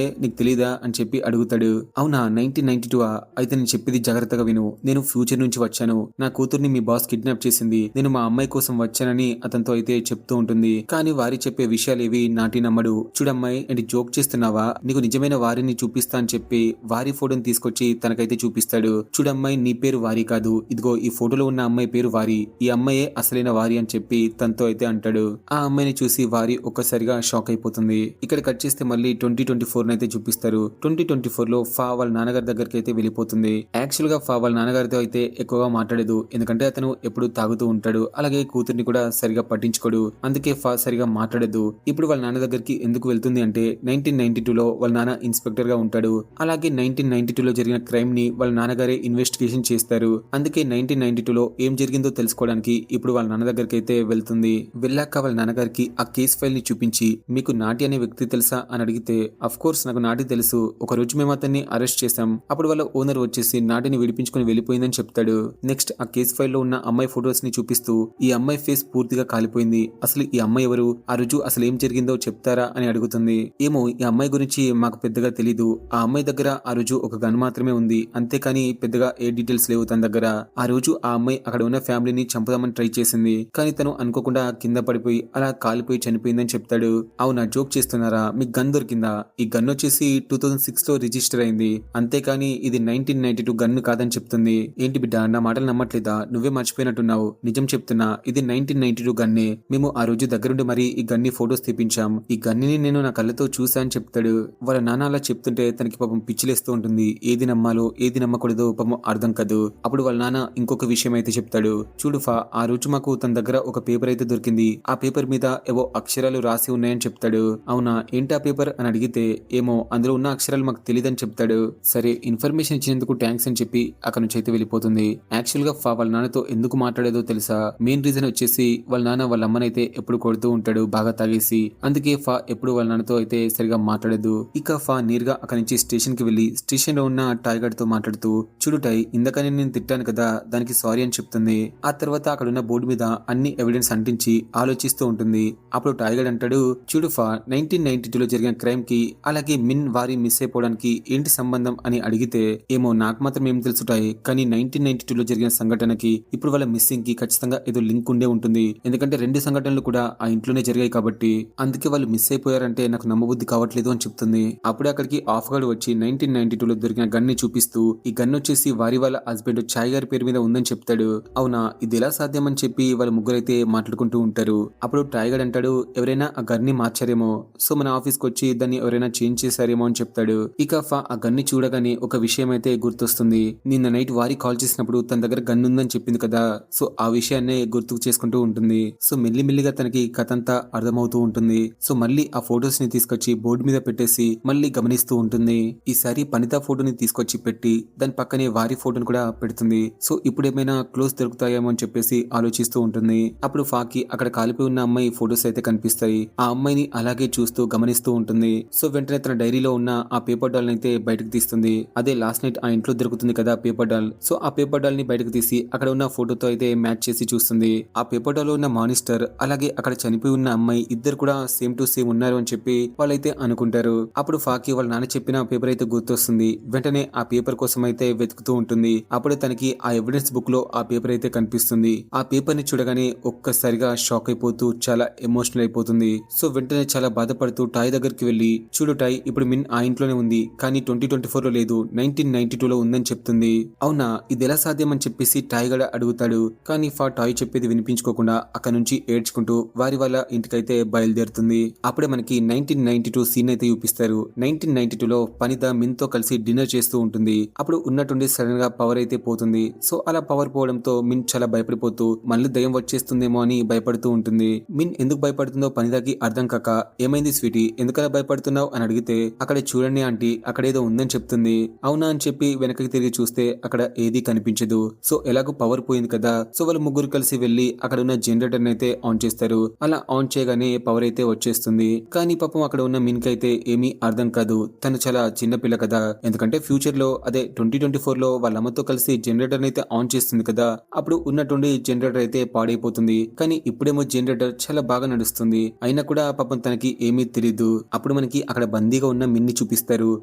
నీకు తెలీదా అని చెప్పి అడుగుతాడు. అవునా 1992? అయితే నేను చెప్పేది జాగ్రత్తగా విను, నేను ఫ్యూచర్ నుంచి వచ్చాను, నా కూతుర్ని మీ బాస్ కిడ్నాప్ చేసింది, నేను మా అమ్మాయి కోసం వచ్చానని అతనితో అయితే చెప్తూ ఉంటుంది. కానీ వారి చెప్పే విషయాలేవి నాటి నమ్మడు. చూడమ్మాయి ఏంటి జోక్ చేస్తున్నావా, నీకు నిజమైన వారిని చూపిస్తా అని చెప్పి వారి ఫోటోని తీసుకొచ్చి తనకైతే చూపిస్తాడు. చూడమ్మాయి నీ పేరు వారి కాదు, ఇదిగో ఈ ఫోటోలో ఉన్న అమ్మాయి పేరు వారి, ఈ అమ్మాయే అసలైన వారి అని చెప్పి తనతో అయితే అంటాడు. ఆ అమ్మాయిని చూసి వారి ఒక్కసారిగా షాక్ అయిపోతుంది. ఇక్కడ కట్ చేస్తే మళ్ళీ 2024 అయితే చూపిస్తారు. 2024 లో ఫా వాళ్ళ నాన్నగారి దగ్గరికి అయితే వెళ్ళిపోతుంది. యాక్చువల్ గా ఫా వాళ్ళ నాన్నగారితో అయితే ఎక్కువగా మాట్లాడదు, ఎందుకంటే అతను ఎప్పుడు తాగుతూ ఉంటాడు, అలాగే కూతుర్ని కూడా సరిగా పట్టించుకోడు, అందుకే ఫా సరిగా మాట్లాడదు. ఇప్పుడు వాళ్ళ నాన్న దగ్గరికి ఎందుకు వెళ్తుంది అంటే 1992లో వాళ్ళ నాన్న ఇన్స్పెక్టర్ గా ఉంటాడు, అలాగే 1992లో జరిగిన క్రైమ్ ని వాళ్ళ నాన్నగారే ఇన్వెస్టిగేషన్ చేస్తారు. అందుకే 1992లో ఏం జరిగిందో తెలుసుకోవడానికి ఇప్పుడు వాళ్ళ నాన్న దగ్గరికి అయితే వెళ్తుంది. వెళ్ళాక వాళ్ళ నాన్నగారికి ఆ కేసు ఫైల్ ని చూపించి, మీకు నాటి అనే వ్యక్తి తెలుసా అని అడిగితే, అఫ్ కోర్స్ నాకు నాటి తెలుసు, ఒక రోజు మేము అతన్ని అరెస్ట్ చేశాం, అప్పుడు వాళ్ళ ఓనర్ వచ్చేసి నాటిని విడిపించుకుని వెళ్ళిపోయిందని చెప్తాడు. నెక్స్ట్ ఆ కేసు ఫైల్ లో ఉన్న అమ్మాయి ఫొటోస్ ని చూపిస్తూ, ఈ అమ్మాయి ఫేస్ పూర్తిగా కాలిపోయింది, అసలు ఈ అమ్మాయి ఎవరు, ఆ రోజు అసలు ఏం జరిగిందో చెప్తారా అని అడుగుతుంది. ఏమో ఈ అమ్మాయి గురించి మాకు పెద్దగా తెలీదు, ఆ అమ్మాయి దగ్గర ఆ రోజు ఒక గన్ మాత్రమే ఉంది, అంతేకాని పెద్దగా ఏ డీటెయిల్స్ లేవు తన దగ్గర. ఆ రోజు ఆ అమ్మాయి అక్కడ ఉన్న ఫ్యామిలీని చంపుదామని ట్రై చేసింది, కానీ తను అనుకోకుండా కింద పడిపోయి అలా కాలిపోయి చనిపోయిందని చెప్తాడు. అవునా జోక్ చేస్తున్నారా, మీకు గన్ దొరికిందా, ఈ గన్ వచ్చేసి 2006 లో రిజిస్టర్ అయింది, అంతేకాని ఇది 1992 గన్ కాదని చెప్తుంది. ఏంటి బిడ్డ నా మాటలు నమ్మట్లేదా, నువ్వే మర్చిపోయినట్టున్నావు, నిజం చెప్తున్నా ఇది 1992 గన్నే, మేము ఆ రోజు దగ్గరుండి మరి ఈ గన్ని ఫొటోస్ తెప్పించాం, ఈ గన్నిని నేను నా కళ్ళతో చూసా అని చెప్తాడు. వాళ్ళ నాన్న అలా చెప్తుంటే తనకి పాపం పిచ్చిలేస్తూ ఉంటుంది, ఏది నమ్మాలో ఏది నమ్మకూడదో పాపం అర్థం కాదు. అప్పుడు వాళ్ళ నాన్న ఇంకొక విషయం అయితే చెప్తాడు. చూడు ఫా, ఆ రోజు మాకు తన దగ్గర ఒక పేపర్ అయితే దొరికింది, ఆ పేపర్ మీద ఏవో అక్షరాలు రాసి ఉన్నాయని చెప్తాడు. అవునా ఏంటి ఆ పేపర్ అని అడిగితే, ఏమో అందులో ఉన్న అక్షరాలు మాకు తెలియదని చెప్తాడు. సరే ఇన్ఫర్మేషన్ ఇచ్చినందుకు థ్యాంక్స్ అని చెప్పి అక్కడ నుంచి అయితే వెళ్ళిపోతుంది. యాక్చువల్ గా ఫా వాళ్ళ నాన్నతో ఎందుకు మాట్లాడేదో తెలుసా, మెయిన్ రీజన్ వచ్చేసి వాళ్ళ నాన్న వాళ్ళ అమ్మనైతే ఎప్పుడు కొడుతూ ఉంటాడు బాగా తాగేసి, అందుకే ఫా ఎప్పుడు వాళ్ళ నాన్నతో అయితే సరిగా మాట్లాడదు. ఇక ఫా నేరుగా అక్కడి నుంచి స్టేషన్ కి వెళ్లి స్టేషన్ లో ఉన్న టాయ్ గడ్ తో మాట్లాడుతూ, చూడు టై ఇందాకనే నేను తిట్టాను కదా దానికి సారీ అని చెప్తుంది. ఆ తర్వాత అక్కడ ఉన్న బోర్డు మీద అన్ని ఎవిడెన్స్ అంటించి ఆలోచిస్తూ ఉంటుంది. అప్పుడు టాయ్ గడ్ అంటాడు, చూడు ఫా 1992లో జరిగిన క్రైమ్ కి అలాగే మిన్ వారి మిస్ అయిపోవడానికి ఏంటి సంబంధం అని అడిగితే, ఏమో నాకు మాత్రం ఏం తెలుసుటాయి, కానీ 1992లో జరిగిన సంఘటనకి ఇప్పుడు వాళ్ళ మిస్సింగ్ కి ఖచ్చితంగా ఏదో లింక్ ఉండే ఉంటుంది, ఎందుకంటే రెండు సంఘటనలు కూడా ఆ ఇంట్లోనే జరిగాయి కాబట్టి, అందుకే వాళ్ళు మిస్ అయిపోయారంటే నాకు నమ్మబుద్ధి కావట్లేదు అని చెప్తుంది. అప్పుడే అక్కడికి ఆఫ్ గార్డ్ వచ్చి 1992లో దొరికిన గన్ ని చూపిస్తూ, ఈ గన్ వచ్చేసి వారి వాళ్ళ హస్బెండ్ ఛాయ్ గారి పేరు మీద ఉందని చెప్తాడు. అవునా ఇది ఎలా సాధ్యం అని చెప్పి వాళ్ళ ముగ్గురైతే మాట్లాడుకుంటూ ఉంటారు. అప్పుడు టాయ్ గార్డ్ అంటాడు, ఎవరైనా ఆ గన్ ని మార్చారేమో, సో మన ఆఫీస్ కి వచ్చి దాన్ని ఎవరైనా చేంజ్ చేశారేమో అని చెప్తాడు. ఇక ఫా ఆ గన్ ని చూడగానే ఒక విషయం అయితే గుర్తొస్తుంది. నిన్న నైట్ వారి కాల్ చేసినప్పుడు తన దగ్గర గన్ ఉందని చెప్పింది కదా, సో ఆ విషయాన్నే గుర్తుకు చేసుకుంటూ ఉంటుంది. సో మెల్లిమెల్లిగా తనకి కథ అంతా అర్థమవుతూ ఉంటుంది. సో మళ్ళీ ఆ ఫొటోస్ ని తీసుకొచ్చి బోర్డు మీద పెట్టేసి మళ్ళీ గమనిస్తూ ఉంటుంది. ఈసారి పనిత ఫోటోని తీసుకొచ్చి పెట్టి దాని పక్కనే వారి ఫోటోని కూడా పెడుతుంది. సో ఇప్పుడు ఏమైనా క్లోజ్ దొరుకుతాయేమో అని చెప్పేసి ఆలోచిస్తూ ఉంటుంది. అప్పుడు ఫాకి అక్కడ కాలిపోయి ఉన్న అమ్మాయి ఫొటోస్ అయితే కనిపిస్తాయి. ఆ అమ్మాయిని అలాగే చూస్తూ గమనిస్తూ ఉంటుంది. సో వెంటనే తన డైరీలో ఉన్న ఆ పేపర్ డాల్ అయితే బయటకు తీస్తుంది. అదే లాస్ట్ నైట్ ఆ ఇంట్లో దొరుకుతుంది కదా పేపర్ డాల్. సో ఆ పేపర్ డాల్ ని బయటకు తీసి అక్కడ ఉన్న ఫోటోతో అయితే మ్యాచ్ చేసి చూస్తుంది. ఆ పేపర్ డాల్ లో ఉన్న మానిస్టర్ అలాగే అక్కడ చనిపోయి ఉన్న అమ్మాయి ఇద్దరు కూడా సేమ్ టు సేమ్ ఉన్నారు అని చెప్పి వాళ్ళైతే అనుకుంటారు. అప్పుడు ఫాకి వాళ్ళ నాన్న చెప్పిన పేపర్ అయితే గుర్తొస్తుంది. వెంటనే ఆ పేపర్ కోసం అయితే వెతుకుతూ ఉంటుంది. అప్పుడే తనకి ఆ ఎవిడెన్స్ బుక్ లో ఆ పేపర్ అయితే కనిపిస్తుంది. ఆ పేపర్ ని చూడగానే ఒక్కసారిగా షాక్ అయిపోతూ చాలా ఎమోషనల్ అయిపోతుంది. సో వెంటనే చాలా బాధపడుతూ టాయ్ దగ్గరికి వెళ్లి, చూడు టాయ్ ఇప్పుడు మిన్ ఆ ఇంట్లోనే ఉంది, కానీ 2024లో లేదు 1992లో ఉందని చెప్తుంది. అవునా ఇది ఎలా సాధ్యం అని చెప్పేసి టాయ్ గడ అడుగుతాడు. కానీ ఫా టాయ్ చెప్పేది వినిపించుకోకుండా అక్కడ నుంచి ఏడ్చుకుంటూ వారి వాళ్ళ ఇంటికైతే బయలుదేరుతుంది. అప్పుడే మనకి 1992 సీన్ అయితే చూపిస్తారు. 1992లో పనిత మిన్ తో కలిసి డిన్నర్ చేస్తూ ఉంటుంది. అప్పుడు ఉన్నట్టుండి సడన్ గా పవర్ అయితే పోతుంది. సో అలా పవర్ పోవడంతో మిన్ చాలా భయపడిపోతూ మళ్ళీ దయ్యం వచ్చేస్తుందేమో అని భయపడుతూ ఉంటుంది. మిన్ ఎందుకు భయపడుతుందో పనిదాకి అర్థం కాక ఏమైంది స్వీటీ ఎందుకలా భయపడుతున్నావు అని అడిగితే అక్కడ చూడండి ఆంటీ అక్కడేదో ఉందని చెప్తుంది. అవునా అని చెప్పి వెనకకి తిరిగి చూస్తే అక్కడ ఏదీ కనిపించదు. సో ఎలాగో పవర్ పోయింది కదా, సో వాళ్ళు ముగ్గురు కలిసి వెళ్లి అక్కడ ఉన్న జనరేటర్ అయితే ఆన్ చేస్తారు. అలా ఆన్ చేయగానే పవర్ అయితే వచ్చేస్తుంది. కానీ పాపం అక్కడ ఉన్న మిన్ కైతే ఏమీ అర్థం కాదు. తను చాలా చిన్న పిల్ల కదా, ఎందుకంటే ఫ్యూచర్ లో అదే 2024 లో వాళ్ళ అమ్మతో కలిసి జనరేటర్ అయితే ఆన్ చేస్తుంది కదా, అప్పుడు ఉన్నటువంటి జనరేటర్ అయితే పాడైపోతుంది. కానీ ఇప్పుడేమో జనరేటర్ చాలా బాగా నడుస్తుంది. అయినా కూడా పాపం తనకి ఏమీ తెలీదు. అప్పుడు మనకి అక్కడ బందీగా ఉన్న మిన్ని చూపిస్తారు.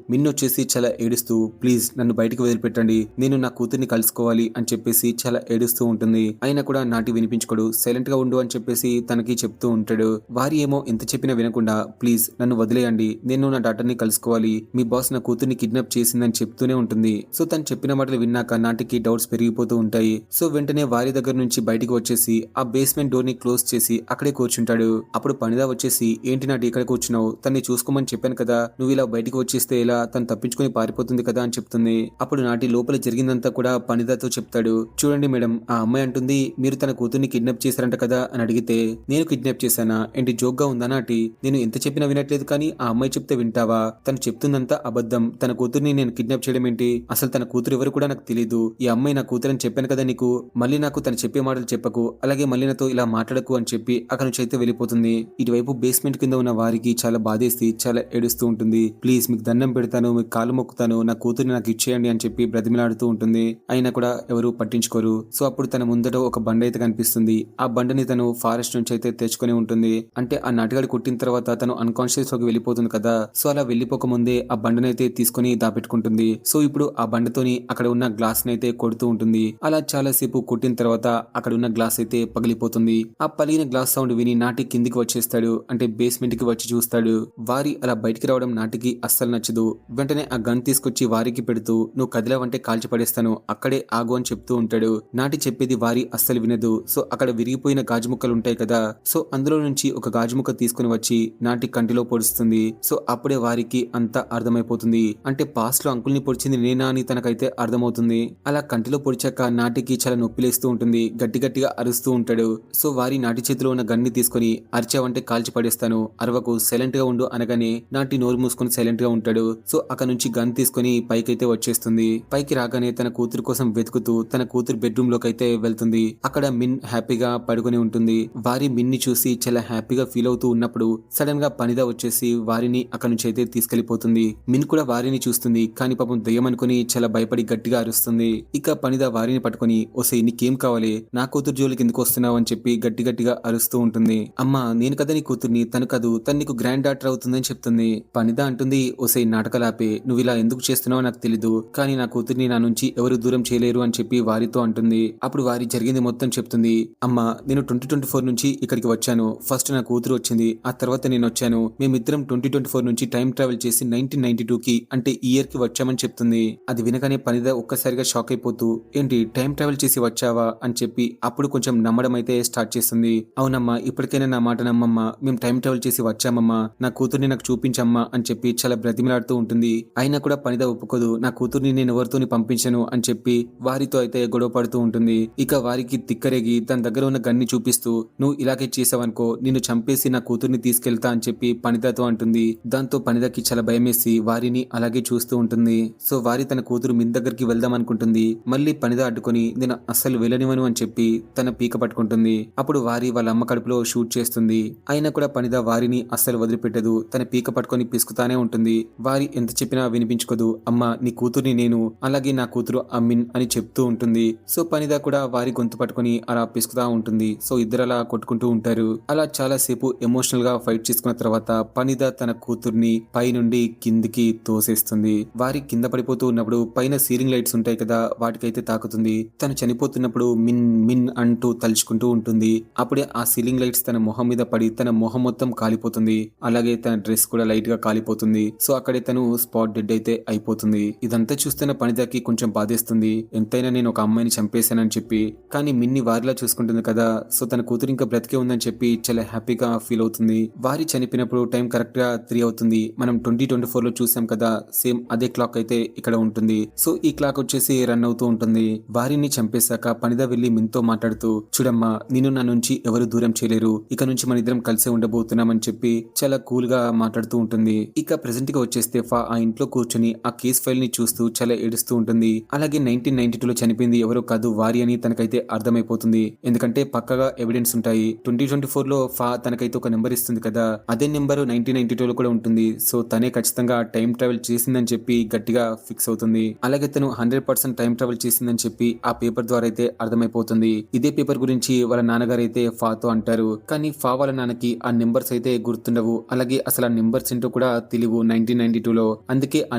మిన్ వచ్చేసి చాలా ఏడుస్తూ ప్లీజ్ నన్ను బయటికి వదిలిపెట్టండి, నేను నా కూతుర్ని కలుసుకోవాలి అని చెప్పేసి చాలా ఏడుస్తూ ఉంటుంది. అయినా కూడా నాటి వినిపించుకోడు, సైలెంట్ గా ఉండు అని చెప్పేసి తనకి చెప్తూ ఉంటాడు. వారి ఏమో ఎంత చెప్పినా వినకుండా ప్లీజ్ నన్ను వదిలేయండి, నేను నా డాక్టర్ని కలుసుకోవాలి, మీ బాస్ నా కూతుర్ని కిడ్నాప్ చేసిందని చెప్తూనే ఉంటుంది. సో తను చెప్పిన మాటలు విన్నాక నాటికి డౌట్స్ పెరిగిపోతూ ఉంటాయి. సో వెంటనే వారి దగ్గర నుంచి బయటికి వచ్చేసి ఆ బేస్మెంట్ డోర్ ని క్లోజ్ చేసి అక్కడే కూర్చుంటాడు. అప్పుడు పనిదా వచ్చేసి ఏంటి నాటి ఇక్కడ కూర్చున్నావు, తన్ని చూసుకోమని చెప్పాను కదా, నువ్వు ఇలా బయటికి వచ్చేస్తే ఇలా తను తప్పించుకుని పారిపోతుంది కదా అని చెప్తుంది. అప్పుడు నాటి లోపల జరిగిందంతా కూడా పనిదాతో చెప్తాడు. చూడండి మేడం, ఆ అమ్మాయి అంటుంది మీరు తన కూతుర్ని కిడ్నాప్ చేశారంట కదా అని అడిగితే నేను కిడ్నాప్ చేశానా ఏంటి, జోక్ గా ఉందా నాటి, నేను ఎంత చెప్పినా వినట్లేదు కానీ ఆ అమ్మాయి చెప్తే వింటావా, తను చెప్తుందంతా అబద్ధం, తన కూతుర్ని నేను కిడ్నాప్ చేయడం ఏంటి, అసలు తన కూతురు ఎవరు కూడా నాకు తెలియదు, ఈ అమ్మాయి నా కూతురు అని చెప్పాను కదా నీకు, మళ్ళీ నాకు తను చెప్పే మాటలు చెప్పకు, అలాగే మళ్ళీ నాతో ఇలా మాట్లాడకు అని చెప్పి అక్కడి నుంచి అయితే వెళ్ళిపోతుంది. ఇటువైపు బేస్మెంట్ కింద ఉన్న వారికి చాలా బాధేసి చాలా ఏడుస్తూ ఉంటుంది. ప్లీజ్ మీకు దండం పెడతాను, మీకు కాలు మొక్కుతాను, నా కూతుర్ని నాకు ఇచ్చేయండి అని చెప్పి బ్రతిమిలాడుతూ ఉంటుంది. అయినా కూడా ఎవరు పట్టించుకోరు. సో అప్పుడు తన ముందట ఒక బండ అయితే కనిపిస్తుంది. ఆ బండని తను ఫారెస్ట్ నుంచి అయితే తెచ్చుకొని ఉంటుంది. అంటే ఆ నాటగాడు కొట్టిన తర్వాత తను అన్కాన్షియస్ లోకి వెళ్ళిపోతుంది కదా, సో అలా వెళ్ళిపోక ముందే ఆ బండనైతే తీసుకొని దాపెట్టుకుంటుంది. సో ఇప్పుడు ఆ బండతోని అక్కడ ఉన్న గ్లాస్ నైతే కొడుతూ ఉంటుంది. అలా చాలా సేపు కొట్టిన తర్వాత అక్కడ ఉన్న గ్లాస్ అయితే పగిలిపోతుంది. ఆ పలిగిన గ్లాస్ సౌండ్ విని నాటి కిందికి వచ్చేస్తాడు, అంటే బేస్మెంట్ కి వచ్చి చూస్తాడు. వారి అలా బయటికి రావడం నాటికి అస్సలు నచ్చదు. వెంటనే ఆ గన్ తీసుకొచ్చి వారికి పెడుతూ నువ్వు కదిలావంటే కాల్చి పడేస్తాను, అక్కడే ఆగు అని చెప్తూ ఉంటాడు. నాటి చెప్పేది వారి అస్సలు వినదు. సో అక్కడ విరిగిపోయిన గాజు ముక్కలు ఉంటాయి కదా, సో అందులో నుంచి ఒక గాజు ముక్క తీసుకుని వచ్చి నాటి కంటిలో పొడుస్తుంది. సో అప్పుడే వారికి అంతా అర్థమైపోతుంది. అంటే పాస్ట్ లో అంకుల్ని పొడిచింది నేనా అని తనకైతే అర్థమవుతుంది. అలా కంటిలో పొడిచాక నాటికి చాలా నొప్పిలేస్తూ ఉంటుంది. గట్టి గట్టిగా అరుస్తూ ఉంటాడు. సో వారి నాటి చేతిలో ఉన్న గన్ని తీసుకుని అరిచావంటే కాల్చి పడేస్తాను, అరవకు, సైలెంట్ గా ఉండు అనగానే నాటి నోరు మూసుకొని సైలెంట్ గా ఉంటాడు. సో అక్కడ నుంచి గన్ తీసుకుని పైకైతే వచ్చేస్తుంది. పైకి రాగానే తన కూతురు కోసం వెతుకుతూ తన కూతురు బెడ్రూమ్ లోకి అయితే వెళ్తుంది. అక్కడ మిన్ హ్యాపీగా పడుకొని ఉంటుంది. వారి మిన్ ని చూసి చాలా హ్యాపీగా ఫీల్ అవుతూ ఉన్నప్పుడు సడన్ గా పనిదా వచ్చేసి వారిని అక్కడి నుంచి అయితే తీసుకెళ్లిపోతుంది. మిన్ కూడా వారిని చూస్తుంది, కానీ పాపం దయ్యం అనుకుని చాలా భయపడి గట్టిగా అరుస్తుంది. ఇక పనిదా వారిని పట్టుకుని ఓసే నీకేం కావాలి, నా కూతురు జోలికి ఎందుకు వస్తున్నావు అని చెప్పి గట్టి గట్టిగా అరుస్తూ ఉంటుంది. అమ్మా నేను కదా నీ కూతుర్ని, తను కాదు, తను నీకు గ్రాండ్ డాటర్ అవుతుందని చెప్తుంది. పనిదా అంటుంది ఓసే నాటకాలాపే, నువ్వు ఇలా ఎందుకు చేస్తున్నావో నాకు తెలీదు, కానీ నా కూతుర్ని నా నుంచి ఎవరు దూరం చేయలేరు అని చెప్పి వారితో అంటుంది. అప్పుడు వారి జరిగింది మొత్తం చెప్తుంది. అమ్మా నేను 2024 నుంచి ఇక్కడికి వచ్చాను, ఫస్ట్ నా కూతురు వచ్చింది, ఆ తర్వాత నేను వచ్చాను, మేమిద్దరం 2024 నుంచి టైం ట్రావెల్ చేసి 1992కి అంటే ఈ ఇయర్ కి వచ్చామని చెప్తుంది. అది వినగానే పనిదా ఒక్కసారిగా షాక్ అయిపోతూ ఏంటి టైం ట్రావెల్ చేసి వచ్చావా అని చెప్పి అప్పుడు కొంచెం నమ్మడం అయితే స్టార్ట్ చేస్తుంది. అవునమ్మా ఇప్పటికైనా నా మాట నమ్మమ్మా, మేము టైం ట్రావెల్ చేసి వచ్చామమ్మా, నా కూతుర్ని నాకు చూపించమ్మా అని చెప్పి చాలా బ్రతిమిలాడుతూ ఉంటుంది. అయినా కూడా పనిదా ఒప్పుకోదు, నా కూతుర్ని నేను ఎవరితోని పంపించను అని చెప్పి వారితో అయితే గొడవ పడుతూ ఉంటుంది. ఇక వారికి తిక్కరేగి తన దగ్గర ఉన్న గన్ని చూపిస్తూ నువ్వు ఇలాగే చేసావనుకో నిన్ను చంపేసి నా కూతుర్ని తీసుకెళ్తా అని చెప్పి పనిదాతో అంటుంది. దాంతో పనిదాకి చాలా భయమేసి వారిని అలాగే చూస్తూ ఉంటుంది. సో వారి తన కూతురు మిన్ దగ్గరికి వెళ్దాం అనుకుంటుంది. మళ్ళీ పనిదా అడ్డుకొని నేను అస్సలు వెళ్ళనివను అని చెప్పి తన పీక పట్టుకుంటుంది. అప్పుడు వారి వాళ్ళ అమ్మ కడుపులో షూట్ చేస్తుంది. అయినా కూడా పనిదా వారిని అస్సలు వదిలిపెట్టదు, తన పీక పట్టుకొని పిసుకుతానే ఉంటుంది. వారి ఎంత చెప్పినా వినిపించుకోదు. అమ్మ నీ కూతుర్ని నేను, అలాగే నా కూతురు అమ్మిన్ అని చెప్తూ ఉంటుంది. సో పనిదా కూడా వారి గొంతు పట్టుకుని అలా పిసుకుతా ఉంటుంది. సో ఇద్దరు అలా కొట్టుకుంటూ ఉంటారు. అలా చాలా సేపు ఎమోషనల్ గా ఫైట్ చేసుకున్న తర్వాత పనిదా తన కూతుర్ని పై నుండి కిందికి తోసేస్తుంది. వారి కింద పడిపోతూ ఉన్నప్పుడు పైన సీలింగ్ లైట్స్ ఉంటాయి కదా వాటికైతే తాకుతుంది. తను చనిపోతున్నప్పుడు మిన్ మిన్ అంటూ తలుచుకుంటూ ఉంటుంది. అప్పుడే ఆ సీలింగ్ లైట్స్ తన మొహం మీద పడి తన మొహం మొత్తం కాలిపోతుంది. అలాగే తన డ్రెస్ కూడా లైట్ గా కాలిపోతుంది. సో అక్కడే తను స్పాట్ డెడ్ అయితే అయిపోతుంది. ఇదంతా చూస్తున్న పనిదాకి కొంచెం బాధేస్తుంది. ఎంతైనా నేను ఒక అమ్మాయిని చంపేశానని చెప్పి, కానీ మిన్ని వారిలా చూసుకుంటుంది కదా, సో తన కూతురు ఇంకా బ్రతికే ఉందని చెప్పి చాలా హ్యాపీగా ఫీల్ అవుతుంది. వారి చనిపోయినప్పుడు టైం కరెక్ట్ గా 3 అవుతుంది. మనం 2024 లో చూసాం కదా, సేమ్ అదే క్లాక్ అయితే ఇక్కడ ఉంటుంది. సో ఈ క్లాక్ వచ్చేసి రన్ అవుతూ ఉంటుంది. వారిని చంపేశాక పనిద వెళ్లి మిన్తో మాట్లాడుతూ, చూడమ్మా నిన్ను నా నుంచి ఎవరు దూరం చేయలేరు, ఇక నుంచి మన ఇద్దరం కలిసే ఉండబోతున్నామని చెప్పి చాలా కూల్ గా మాట్లాడుతూ ఉంటుంది. ఇక ప్రెసెంట్ గా వచ్చేస్తే ఫా ఆ ఇంట్లో కూర్చొని ఆ కేస్ ఫైల్ ని చూస్తూ చాలా ఏడుస్తూ ఉంటుంది. అలాగే 1992లో చనిపోయింది ఎవరో కాదు వారి అని తనకైతే అర్థమైపోతుంది. ఎందుకంటే పక్కగా ఎవిడెన్స్ ఉంటాయి. 2024లో ఫా తనకైతే ఒక నెంబర్ ఇస్తుంది కదా, అదే నెంబర్ 1992లో కూడా ఉంటుంది. సో తనే ఖచ్చితంగా టైం ట్రావెల్ చేసిందని చెప్పి గట్టిగా ఫిక్స్ అవుతుంది. అలాగే తను 100% టైం ట్రావెల్ చేసిందని చెప్పి ఆ పేపర్ ద్వారా అయితే అర్థమైపోతుంది. ఇదే పేపర్ గురించి వాళ్ళ నాన్నగారు అయితే ఫాతో అంటారు. కానీ ఫా వాళ్ళ నాన్నకి ఆ నెంబర్స్ అయితే గుర్తుండవు. అలాగే అసలు ఆ నెంబర్స్ ఏంటో కూడా తెలియవు 1992లో. అందుకే ఆ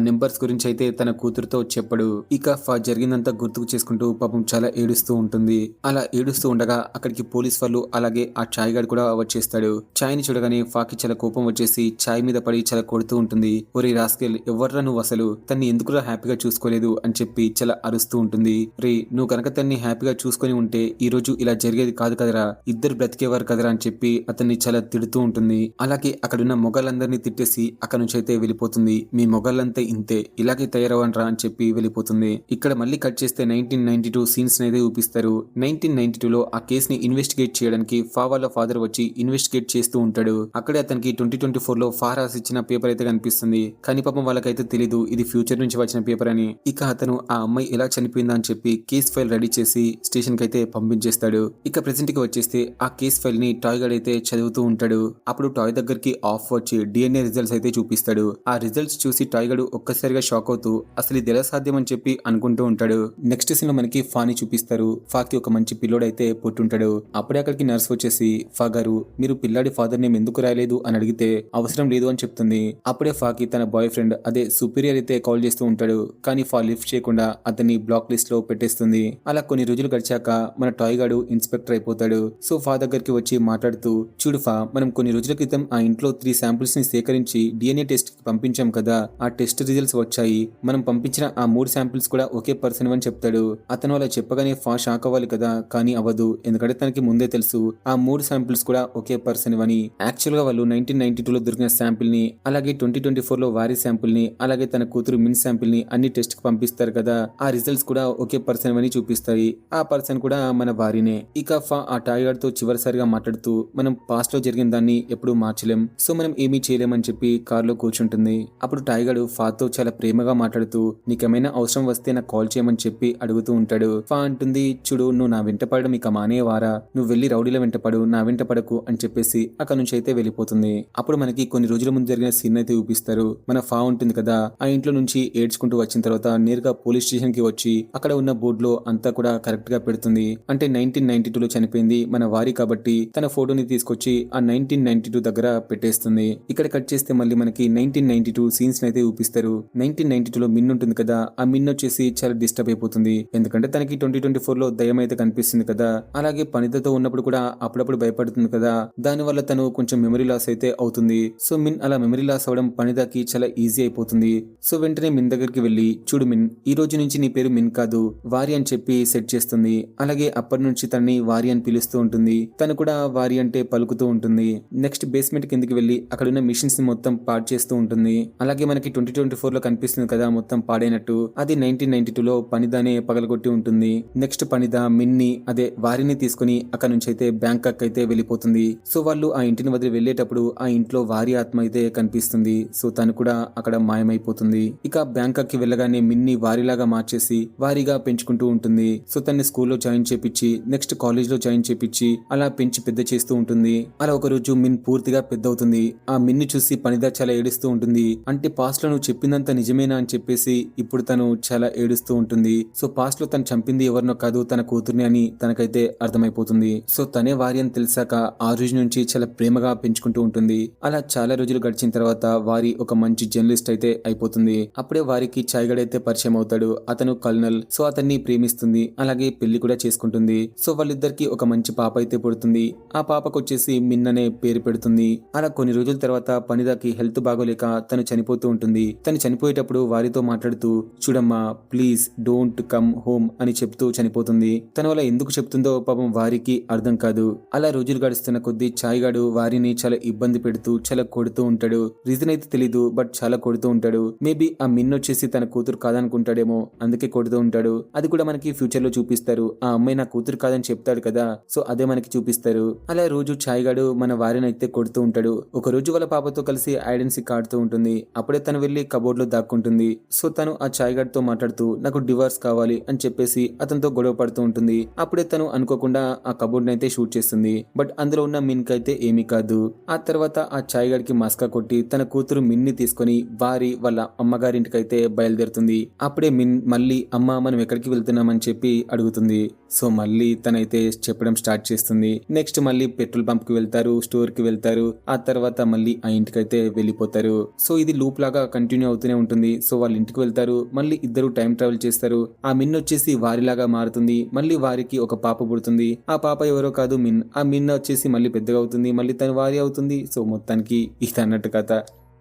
నెంబర్స్ గురించి అయితే తన కూతురుతో చెప్పడు. ఇక ఫా జరిగిందంతా గుర్తుకు చేసుకుంటూ పాపం చాలా ఏడుస్తూ ఉంటుంది. అలా ఏడుస్తూ ఉండగా అక్కడికి పోలీస్ వాళ్ళు అలాగే ఆ చాయ్ గాడు కూడా వచ్చేస్తాడు. చాయ్ ని చూడగానే ఫాకి చాలా కోపం వచ్చేసి చాయ్ మీద పడి చాలా కొడుతూ ఉంటుంది. ఒరే రాస్కెల్, ఎవర్రా నువ్వు, అసలు తన్ని ఎందుకురా హ్యాపీగా చూసుకోలేదు అని చెప్పి చాలా అరుస్తూ ఉంటుంది. రే నువ్వు కనుక తన్ని హ్యాపీగా చూసుకొని ఉంటే ఈ రోజు ఇలా జరిగేది కాదు కదరా, ఇద్దరు బ్రతికేవారు కదరా అని చెప్పి అతన్ని చాలా తిడుతూ ఉంటుంది. అలాగే అక్కడున్న మొగాళ్ళందరినీ తిట్టేసి అక్కడ నుంచి అయితే వెళ్ళిపోతుంది. మీ మొగాళ్ళంతా ఇంతే, ఇలాగే తయారవనరా అని చెప్పి వెళ్ళిపోతుంది. ఇక్కడ మళ్ళీ కట్ చేస్తే 1992 సీన్స్ అయితే చూపిస్తారు. 1992లో ఆ కేసుని ఇన్వెస్టిగేట్ చేయడానికి ఫా వాళ్ళ ఫాదర్ వచ్చి ఇన్వెస్టిగేట్ చేస్తూ ఉంటాడు. అక్కడే అతనికి 2024లో ఫా రాసిచ్చిన పేపర్ అయితే కనిపిస్తుంది. కానీ పాపం వాళ్ళకైతే తెలీదు ఇది ఫ్యూచర్ నుంచి వచ్చిన పేపర్ అని. ఇక అతను ఆ అమ్మాయి ఎలా చనిపోయిందా అని చెప్పి కేస్ ఫైల్ రెడీ చేసి స్టేషన్ కి అయితే పంపించేస్తాడు. ఇక ప్రెసెంట్ కి వచ్చేస్తే ఆ కేస్ ఫైల్ ని టాయ్ గడ్ అయితే చదువుతూ ఉంటాడు. అప్పుడు టాయ్ దగ్గరికి ఆఫ్ వచ్చి DNA రిజల్ట్స్ అయితే చూపిస్తాడు. ఆ రిజల్ట్స్ చూసి టాయ్ గడ్ ఒక్కసారిగా షాక్ అవుతూ అసలు ఇది ఎలా సాధ్యం అని చెప్పి అనుకుంటూ ఉంటాడు. నెక్స్ట్ సీన్ లో మనకి ఫాని చూపిస్తారు. ఫాకి ఒక మంచి పిల్లోడు అయితే పుట్టుంటాడు. అప్పుడే అక్కడికి నర్స్ వచ్చేసి ఫా గారు మీరు పిల్లాడి ఫాదర్ నేమ్ ఎందుకు రాయలేదు అని అడిగితే అవసరం లేదు అని చెప్తుంది. అప్పుడే ఫాకి తన బాయ్ ఫ్రెండ్ అదే సుపీరియర్ అయితే కాల్ చేస్తూ ఉంటాడు. కానీ ఫా లిఫ్ట్ చేయకుండా అతన్ని బ్లాక్ లిస్ట్ లో పెట్టేస్తుంది. అలా కొన్ని రోజులు గడిచాక మన టాయ్ గాడు ఇన్స్పెక్టర్ అయిపోతాడు. సో ఫా దగ్గరికి వచ్చి మాట్లాడుతూ, చూడు ఫా, మనం కొన్ని రోజుల క్రితం ఆ ఇంట్లో 3 శాంపిల్స్ ని సేకరించి DNA టెస్ట్ కి పంపించాం కదా, ఆ టెస్ట్ రిజల్ట్స్ వచ్చాయి. మనం పంపించిన ఆ 3 శాంపిల్స్ కూడా ఒకే పర్సన్ అని చెప్తాడు. అతను అలా చెప్పగానే ఫా షాక్ అవ్వాలి కదా, కానీ అవ్వదు. ఎందుకంటే తనకి ముందే తెలుసు ఆ 3 శాంపిల్స్ కూడా ఒకే పర్సన్ అని. యాక్చువల్ గా వాళ్ళు 1992లో దొరికిన శాంపిల్ ని, అలాగే 2024లో వారి శాంపిల్ ని, అలాగే తన కూతురు మిన్ శాంపిల్ ని అన్ని టెస్ట్ కి పంపిస్తారు కదా, ఆ రిజల్ట్స్ కూడా ఒకే పర్సన్ అని చూపిస్తాయి. ఆ పర్సన్ కూడా మన వారినే. ఇక ఫా ఆ టాయ్ గాడ్ తో చివరిసారిగా మాట్లాడుతూ, మనం పాస్ట్ లో జరిగిన దాన్ని ఎప్పుడు మార్చలేం, సో మనం ఏమీ చేయలేమని చెప్పి కార్ లో కూర్చుంటుంది. అప్పుడు టాయ్ గాడు ఫాతో చాలా ప్రేమగా మాట్లాడుతూ, నీకేమైనా అవసరం వస్తే నాకు కాల్ చేయమని చెప్పి అడుగుతూ ఉంటాడు. ఫా అంటుంది, చూడు నువ్వు నా వెంట పడడం ఇక మానేవారా, నువ్వు వెళ్లి రౌడీల వెంట పడు, నా వెంట పడకు అని చెప్పేసి అక్కడ నుంచి అయితే వెళ్ళిపోతుంది. అప్పుడు మనకి కొన్ని రోజుల ముందు జరిగిన సీన్ అయితే చూపిస్తారు. మన ఫా ఉంటుంది కదా, ఆ ఇంట్లో నుంచి ఏడ్చుకుంటూ వచ్చిన తర్వాత నేరుగా పోలీస్ స్టేషన్ కి వచ్చి అక్కడ ఉన్న బోర్డు లో అంతా కూడా కరెక్ట్ గా పెడుతుంది. అంటే 1992లో చనిపోయింది మన వారి కాబట్టి తన ఫోటోని తీసుకొచ్చి ఆ 1992 దగ్గర పెట్టేస్తుంది. ఇక్కడ కట్ చేస్తే మళ్ళీ మనకి 1992 సీన్స్ అయితే చూపిస్తారు. 1992లో మిన్ ఉంటుంది కదా, ఆ మిన్ వచ్చేసి చాలా డిస్టర్బ్ అయిపోతుంది. ఎందుకంటే తనకి 2024లో దయ్యం అయితే కనిపిస్తుంది కదా, అలాగే పనితతో ఉన్నప్పుడు కూడా అప్పుడప్పుడు భయపడుతుంది కదా, దాని వల్ల తను కొంచెం మెమరీ లాస్ అయితే అవుతుంది. సో మిన్ అలా మెమరీ లాస్ అవడం పనిదాకి చాలా ఈజీ అయిపోతుంది. సో వెంటనే మిన్ దగ్గరికి వెళ్లి, చూడు మిన్, ఈ రోజు నుంచి నీ పేరు మిన్ కాదు వారి అని చెప్పి సెట్ చేస్తుంది. అలాగే అప్పటి నుంచి తనని వారి అని పిలుస్తూ ఉంటుంది. తను కూడా వారి అంటే పలుకుతూ ఉంటుంది. నెక్స్ట్ బేస్మెంట్ కిందకి వెళ్లి అక్కడ ఉన్న మిషన్స్ ని మొత్తం పాడు చేస్తూ ఉంటుంది. అలాగే మనకి 2024లో కనిపిస్తుంది కదా మొత్తం పాడైనట్టు, అది 1992లో పనిదానే పగలగొట్టి ఉంటుంది. నెక్స్ట్ పనిదా మిన్ని అదే వారిని తీసుకుని అక్కడ నుంచి అయితే బ్యాంకాక్ అయితే వెళ్ళిపోతుంది. సో వాళ్ళు ఆ ఇంటిని వదిలి వెళ్లేటప్పుడు ఆ ఇంట్లో వారి ఆత్మ అయితే కనిపిస్తుంది. సో తను కూడా అక్కడ మాయమైపోతుంది. ఇక బ్యాంకాక్ కి వెళ్ళగానే మిన్ని వారిలాగా మార్చేసి వారిగా పెంచుకుంటూ ఉంటుంది. సో తన్ని స్కూల్లో జాయిన్ చేపించి నెక్స్ట్ కాలేజ్ లో జాయిన్ చేపించి అలా పెంచి పెద్ద చేస్తూ ఉంటుంది. అలా ఒక రోజు మిన్ పూర్తిగా పెద్ద అవుతుంది. ఆ మిన్ని చూసి పనిదా చాలా ఏడుస్తూ ఉంటుంది. అంటే పాస్ట్ లో నువ్వు చెప్పిందంత నిజమేనా అని చెప్పేసి ఇప్పుడు తను చాలా ఏడుస్తూ ఉంటుంది. సో పాస్ట్ లో తను చంపింది ఎవరినో కాదు తన కూతుర్ని అని తనకైతే అర్థమైపోతుంది. సో తనే వారి అని తెలిసాక ఆ రోజు నుంచి చాలా ప్రేమగా పెంచుకుంటూ ఉంటుంది. అలా చాలా రోజులు గడిచిన తర్వాత వారి ఒక మంచి జర్నలిస్ట్ అయితే అయిపోతుంది. అప్పుడే వారికి చాయ్గడ్ అయితే పరిచయం అవుతాడు. అతను కల్నల్. సో అతన్ని ప్రేమిస్తుంది, అలాగే పెళ్లి కూడా చేసుకుంటుంది. సో వాళ్ళిద్దరికి ఒక మంచి పాప అయితే పుడుతుంది. ఆ పాపకు వచ్చేసి మిన్ అనే పేరు పెడుతుంది. అలా కొన్ని రోజుల తర్వాత పనిదాకి హెల్త్ బాగోలేక తను చనిపోతూ ఉంటుంది. తను చనిపోయేటప్పుడు వారితో మాట్లాడుతూ, చూడమ్మా ప్లీజ్ డోంట్ కమ్ హోమ్ అని చెప్తూ చనిపోతుంది. తను అలా ఎందుకు చెప్తుందో పాపం వారికి అర్థం కాదు. అలా రోజులు గడుస్తున్న కొద్దీ చాయ్ గాడు వారిని చాలా ఇబ్బంది పెడుతూ చాలా కొడుతూ ఉంటాడు. రీజన్ అయితే తెలీదు, బట్ చాలా కొడుతూ ఉంటాడు. మేబీ ఆ మిన్ వచ్చేసి తన కూతురు కాదనుకుంటాడేమో. ఉంటుందేమో అందుకే కొడుతూ ఉంటాడు. అది కూడా మనకి ఫ్యూచర్ లో చూపిస్తారు. ఆ అమ్మాయి నా కూతురు కాదని చెప్తాడు కదా, సో అదే మనకి చూపిస్తారు. అలా రోజు చాయ్ గాడు మన వారిని అయితే కొడుతూ ఉంటాడు. ఒక రోజు వాళ్ళ పాపతో కలిసి ఐడెన్సీ ఆడుతూ ఉంటుంది. అప్పుడే తను వెళ్లి కబోర్డ్ లో దాక్కుంటుంది. సో తను ఆ చాయ్ గాడ్ తో మాట్లాడుతూ నాకు డివోర్స్ కావాలి అని చెప్పేసి అతనితో గొడవ పడుతూ ఉంటుంది. అప్పుడే తను అనుకోకుండా ఆ కబోర్డ్ అయితే షూట్ చేస్తుంది. బట్ అందులో ఉన్న మిన్ కైతే ఏమీ కాదు. ఆ తర్వాత ఆ చాయ్ గాడికి మస్కా కొట్టి తన కూతురు మిన్ ని తీసుకుని వాళ్ళ అమ్మగారింటికైతే బయలుదేరుతుంది. అప్పుడే మిన్ మళ్ళీ అమ్మ మనం ఎక్కడికి వెళ్తున్నామని చెప్పి అడుగుతుంది. సో మళ్ళీ తనైతే చెప్పడం స్టార్ట్ చేస్తుంది. నెక్స్ట్ మళ్ళీ పెట్రోల్ పంప్ కి వెళ్తారు, స్టోర్ కి వెళ్తారు. ఆ తర్వాత మళ్ళీ ఆ ఇంటికైతే వెళ్ళిపోతారు. సో ఇది లూప్ లాగా కంటిన్యూ అవుతూనే ఉంటుంది. సో వాళ్ళ ఇంటికి వెళ్తారు, మళ్ళీ ఇద్దరు టైం ట్రావెల్ చేస్తారు. ఆ మిన్ వచ్చేసి వారిలాగా మారుతుంది. మళ్ళీ వారికి ఒక పాప పుడుతుంది. ఆ పాప ఎవరో కాదు మిన్. ఆ మిన్ వచ్చేసి మళ్ళీ పెద్దగా అవుతుంది, మళ్ళీ తను వారి అవుతుంది. సో మొత్తానికి ఇది అన్నట్టు కథ.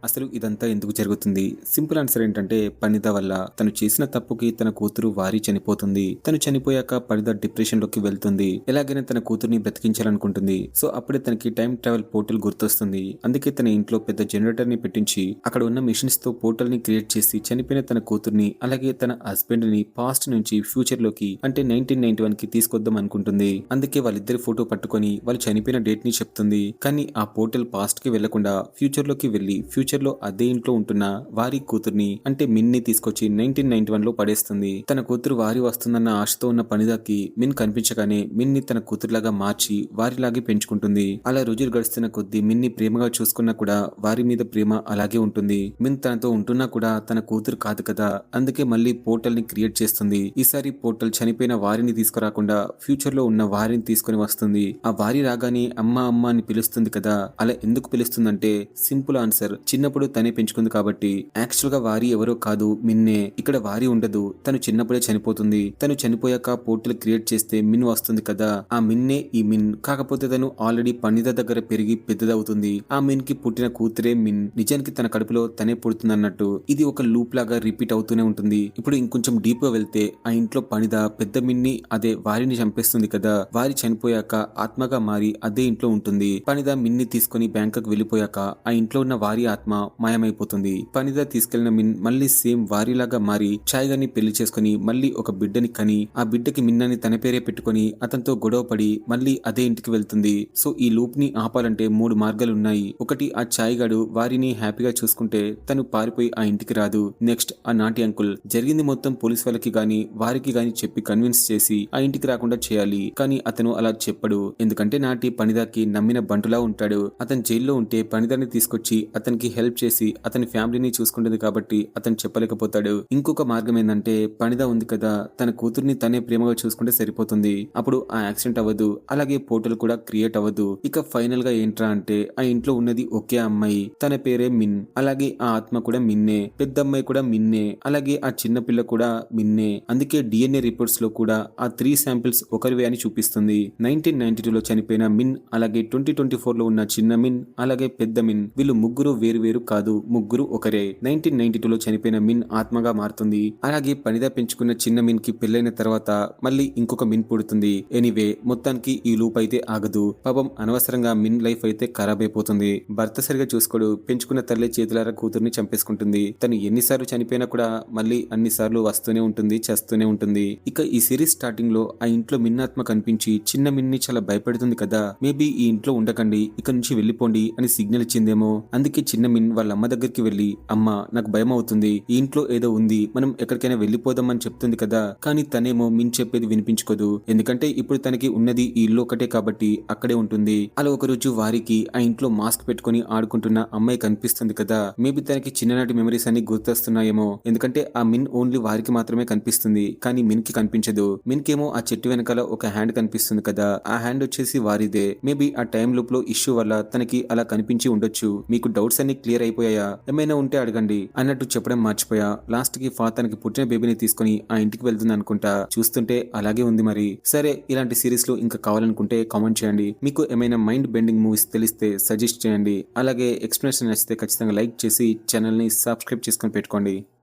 అసలు ఇదంతా ఎందుకు జరుగుతుంది? సింపుల్ ఆన్సర్ ఏంటంటే పనిద వల్ల. తను చేసిన తప్పుకి తన కూతురు వారి చనిపోతుంది. తను చనిపోయాక పనిద డిప్రెషన్ లోకి వెళ్తుంది. ఎలాగైనా తన కూతుర్ని బ్రతికించాలనుకుంటుంది. సో అప్పుడే తనకి టైం ట్రావెల్ పోర్టల్ గుర్తొస్తుంది. అందుకే తన ఇంట్లో పెద్ద జనరేటర్ ని పెట్టించి అక్కడ ఉన్న మిషన్స్ తో పోర్టల్ ని క్రియేట్ చేసి చనిపోయిన తన కూతుర్ని అలాగే తన హస్బెండ్ ని పాస్ట్ నుంచి ఫ్యూచర్ లోకి అంటే 1991 కి తీసుకొద్దాం అనుకుంటుంది. అందుకే వాళ్ళిద్దరి ఫోటో పట్టుకొని వాళ్ళు చనిపోయిన డేట్ ని చెప్తుంది. కానీ ఆ పోర్టల్ పాస్ట్ కి వెళ్లకుండా ఫ్యూచర్ లోకి వెళ్లి ఫ్యూచర్ లో అదే ఇంట్లో ఉంటున్న వారి కూతుర్ని అంటే మిన్ ని తీసుకొచ్చి 1991 లో పడేస్తుంది. తన కూతురు వారి వస్తుందన్న ఆశతో ఉన్న పనిదాకి మిన్ కనిపించగానే మిన్ ని తన కూతురులాగా మార్చి వారిలాగే పెంచుకుంటుంది. అలా రోజులు గడుస్తున్న కొద్దీ మిన్ ని ప్రేమగా చూసుకున్నా కూడా వారి మీద ప్రేమ అలాగే ఉంటుంది. మిన్ తనతో ఉంటున్నా కూడా తన కూతురు కాదు కదా, అందుకే మళ్ళీ పోర్టల్ ని క్రియేట్ చేస్తుంది. ఈసారి పోర్టల్ చనిపోయిన వారిని తీసుకురాకుండా ఫ్యూచర్ లో ఉన్న వారిని తీసుకుని వస్తుంది. ఆ వారి రాగానే అమ్మ అమ్మ అని పిలుస్తుంది కదా, అలా ఎందుకు పిలుస్తుందంటే సింపుల్ ఆన్సర్, చిన్నప్పుడు తనే పెంచుకుంది కాబట్టి. యాక్చువల్ గా వారి ఎవరో కాదు మిన్నే. ఇక్కడ వారి ఉండదు, తను చిన్నప్పుడే చనిపోతుంది. తను చనిపోయాక పోర్టల్ క్రియేట్ చేస్తే మిన్ వస్తుంది కదా, ఆ మిన్నే ఈ మిన్. కాకపోతే తను ఆల్రెడీ పనిద దగ్గర పెరిగి పెద్దదవుతుంది. ఆ మిన్ కి పుట్టిన కూతురే మిన్. నిజానికి తన కడుపులో తనే పుడుతుంది అన్నట్టు. ఇది ఒక లూప్ లాగా రిపీట్ అవుతూనే ఉంటుంది. ఇప్పుడు ఇంకొంచెం డీప్ గా వెళ్తే ఆ ఇంట్లో పనిద పెద్ద మిన్ని అదే వారిని చంపేస్తుంది కదా, వారి చనిపోయాక ఆత్మగా మారి అదే ఇంట్లో ఉంటుంది. పనిద మిన్ని తీసుకుని బ్యాంకాక్ వెళ్ళిపోయాక ఆ ఇంట్లో ఉన్న వారి ఆత్మ మాయమైపోతుంది. పనిద తీసుకెళ్లిన మిన్ మళ్ళీ సేమ్ వారిలాగా మారి చాయ్ గారిని పెళ్లి చేసుకుని మళ్ళీ ఒక బిడ్డని కని ఆ బిడ్డకి మిన్నని తన పేరే పెట్టుకుని అతనితో గొడవ పడి మళ్ళీ అదే ఇంటికి వెళ్తుంది. సో ఈ లూప్ ని ఆపాలంటే 3 మార్గాలు ఉన్నాయి. ఒకటి, ఆ చాయ్ గాడు వారిని హ్యాపీగా చూసుకుంటే తను పారిపోయి ఆ ఇంటికి రాదు. నెక్స్ట్, ఆ నాటి అంకుల్ జరిగింది మొత్తం పోలీస్ వాళ్ళకి గాని వారికి గాని చెప్పి కన్విన్స్ చేసి ఆ ఇంటికి రాకుండా చేయాలి. కానీ అతను అలా చెప్పడు. ఎందుకంటే నాటి పనిదాకి నమ్మిన బంటులా ఉంటాడు. అతను జైల్లో ఉంటే పనిదాన్ని తీసుకొచ్చి అతనికి హెల్ప్ చేసి అతని ఫ్యామిలీని చూసుకుంటుంది కాబట్టి అతను చెప్పలేకపోతాడు. ఇంకొక మార్గం ఏంటంటే పనిద ఉంది కదా, తన కూతుర్ని తనే ప్రేమగా చూసుకుంటే సరిపోతుంది. అప్పుడు ఆ యాక్సిడెంట్ అవ్వదు, అలాగే పోర్టల్ కూడా క్రియేట్ అవ్వదు. ఇక ఫైనల్ గా ఏంట్రా అంటే ఆ ఇంట్లో ఉన్నది ఒకే అమ్మాయి, తన పేరే మిన్. అలాగే ఆ ఆత్మ కూడా మిన్నే, పెద్ద అమ్మాయి కూడా మిన్నే, అలాగే ఆ చిన్న పిల్ల కూడా మిన్నే. అందుకే డిఎన్ఏ రిపోర్ట్స్ లో కూడా ఆ 3 శాంపిల్స్ ఒకరివే అని చూపిస్తుంది. 1992లో చనిపోయిన మిన్, అలాగే 2024 లో ఉన్న చిన్న మిన్, అలాగే పెద్ద మిన్, వీళ్ళు ముగ్గురు వేరు వేరు కాదు, ముగ్గురు ఒకరే. 1992లో చనిపోయిన మిన్ ఆత్మగా మారుతుంది. అలాగే పనిదా పెంచుకున్న చిన్న మిన్ కి పెళ్లైన తర్వాత మళ్ళీ ఇంకొక మిన్ పుడుతుంది. ఎనీవే మొత్తానికి ఈ లూప్ అయితే ఆగదు. పాపం అనవసరంగా మిన్ లైఫ్ అయితే ఖరాబ్ అయిపోతుంది. భర్త సరిగా చూసుకోడు, పెంచుకున్న తల్లి చేతులారా కూతుర్ని చంపేసుకుంటుంది. తను ఎన్నిసార్లు చనిపోయినా కూడా మళ్ళీ అన్నిసార్లు వస్తూనే ఉంటుంది, చేస్తూనే ఉంటుంది. ఇక ఈ సిరీస్ స్టార్టింగ్ లో ఆ ఇంట్లో మిన్ ఆత్మ కనిపించి చిన్న మిన్ని చాలా భయపడుతుంది కదా, మేబీ ఈ ఇంట్లో ఉండకండి, ఇక నుంచి వెళ్ళిపోండి అని సిగ్నల్ ఇచ్చిందేమో. అందుకే చిన్న మిన్ వాళ్ళ అమ్మ దగ్గరికి వెళ్లి, అమ్మ నాకు భయం అవుతుంది, ఈ ఇంట్లో ఏదో ఉంది, మనం ఎక్కడికైనా వెళ్ళిపోదాం అని చెప్తుంది కదా. కానీ తనేమో మిన్ చెప్పేది వినిపించుకోదు. ఎందుకంటే ఇప్పుడు తనకి ఉన్నది ఈ ఇల్లు ఒకటే కాబట్టి అక్కడే ఉంటుంది. అలా ఒక రోజు వారికి ఆ ఇంట్లో మాస్క్ పెట్టుకుని ఆడుకుంటున్న అమ్మాయి కనిపిస్తుంది కదా, మేబీ తనకి చిన్ననాటి మెమరీస్ అన్ని గుర్తొస్తున్నాయేమో. ఎందుకంటే ఆ మిన్ ఓన్లీ వారికి మాత్రమే కనిపిస్తుంది, కానీ మిన్ కి కనిపించదు. మిన్ కేమో ఆ చెట్టు వెనకాల ఒక హ్యాండ్ కనిపిస్తుంది కదా, ఆ హ్యాండ్ వచ్చేసి వారిదే. మేబీ ఆ టైం లూప్ లో ఇష్యూ వల్ల తనకి అలా కనిపించి ఉండొచ్చు. మీకు డౌట్స్ అన్ని క్లియర్ అయిపోయాయా? ఏమైనా ఉంటే అడగండి అన్నట్టు చెప్పడం మర్చిపోయా. లాస్ట్ కి తనకి పుట్టిన బేబీని తీసుకుని ఆ ఇంటికి వెళ్తుంది అనుకుంటా. చూస్తుంటే అలాగే ఉంది మరి. సరే, ఇలాంటి సిరీస్ లో ఇంకా కావాలనుకుంటే కామెంట్ చేయండి. మీకు ఏమైనా మైండ్ బెండింగ్ మూవీస్ తెలిస్తే సజెస్ట్ చేయండి. అలాగే ఎక్స్ప్లెనేషన్ నచ్చితే ఖచ్చితంగా లైక్ చేసి ఛానల్ ని సబ్స్క్రైబ్ చేసుకొని పెట్టుకోండి.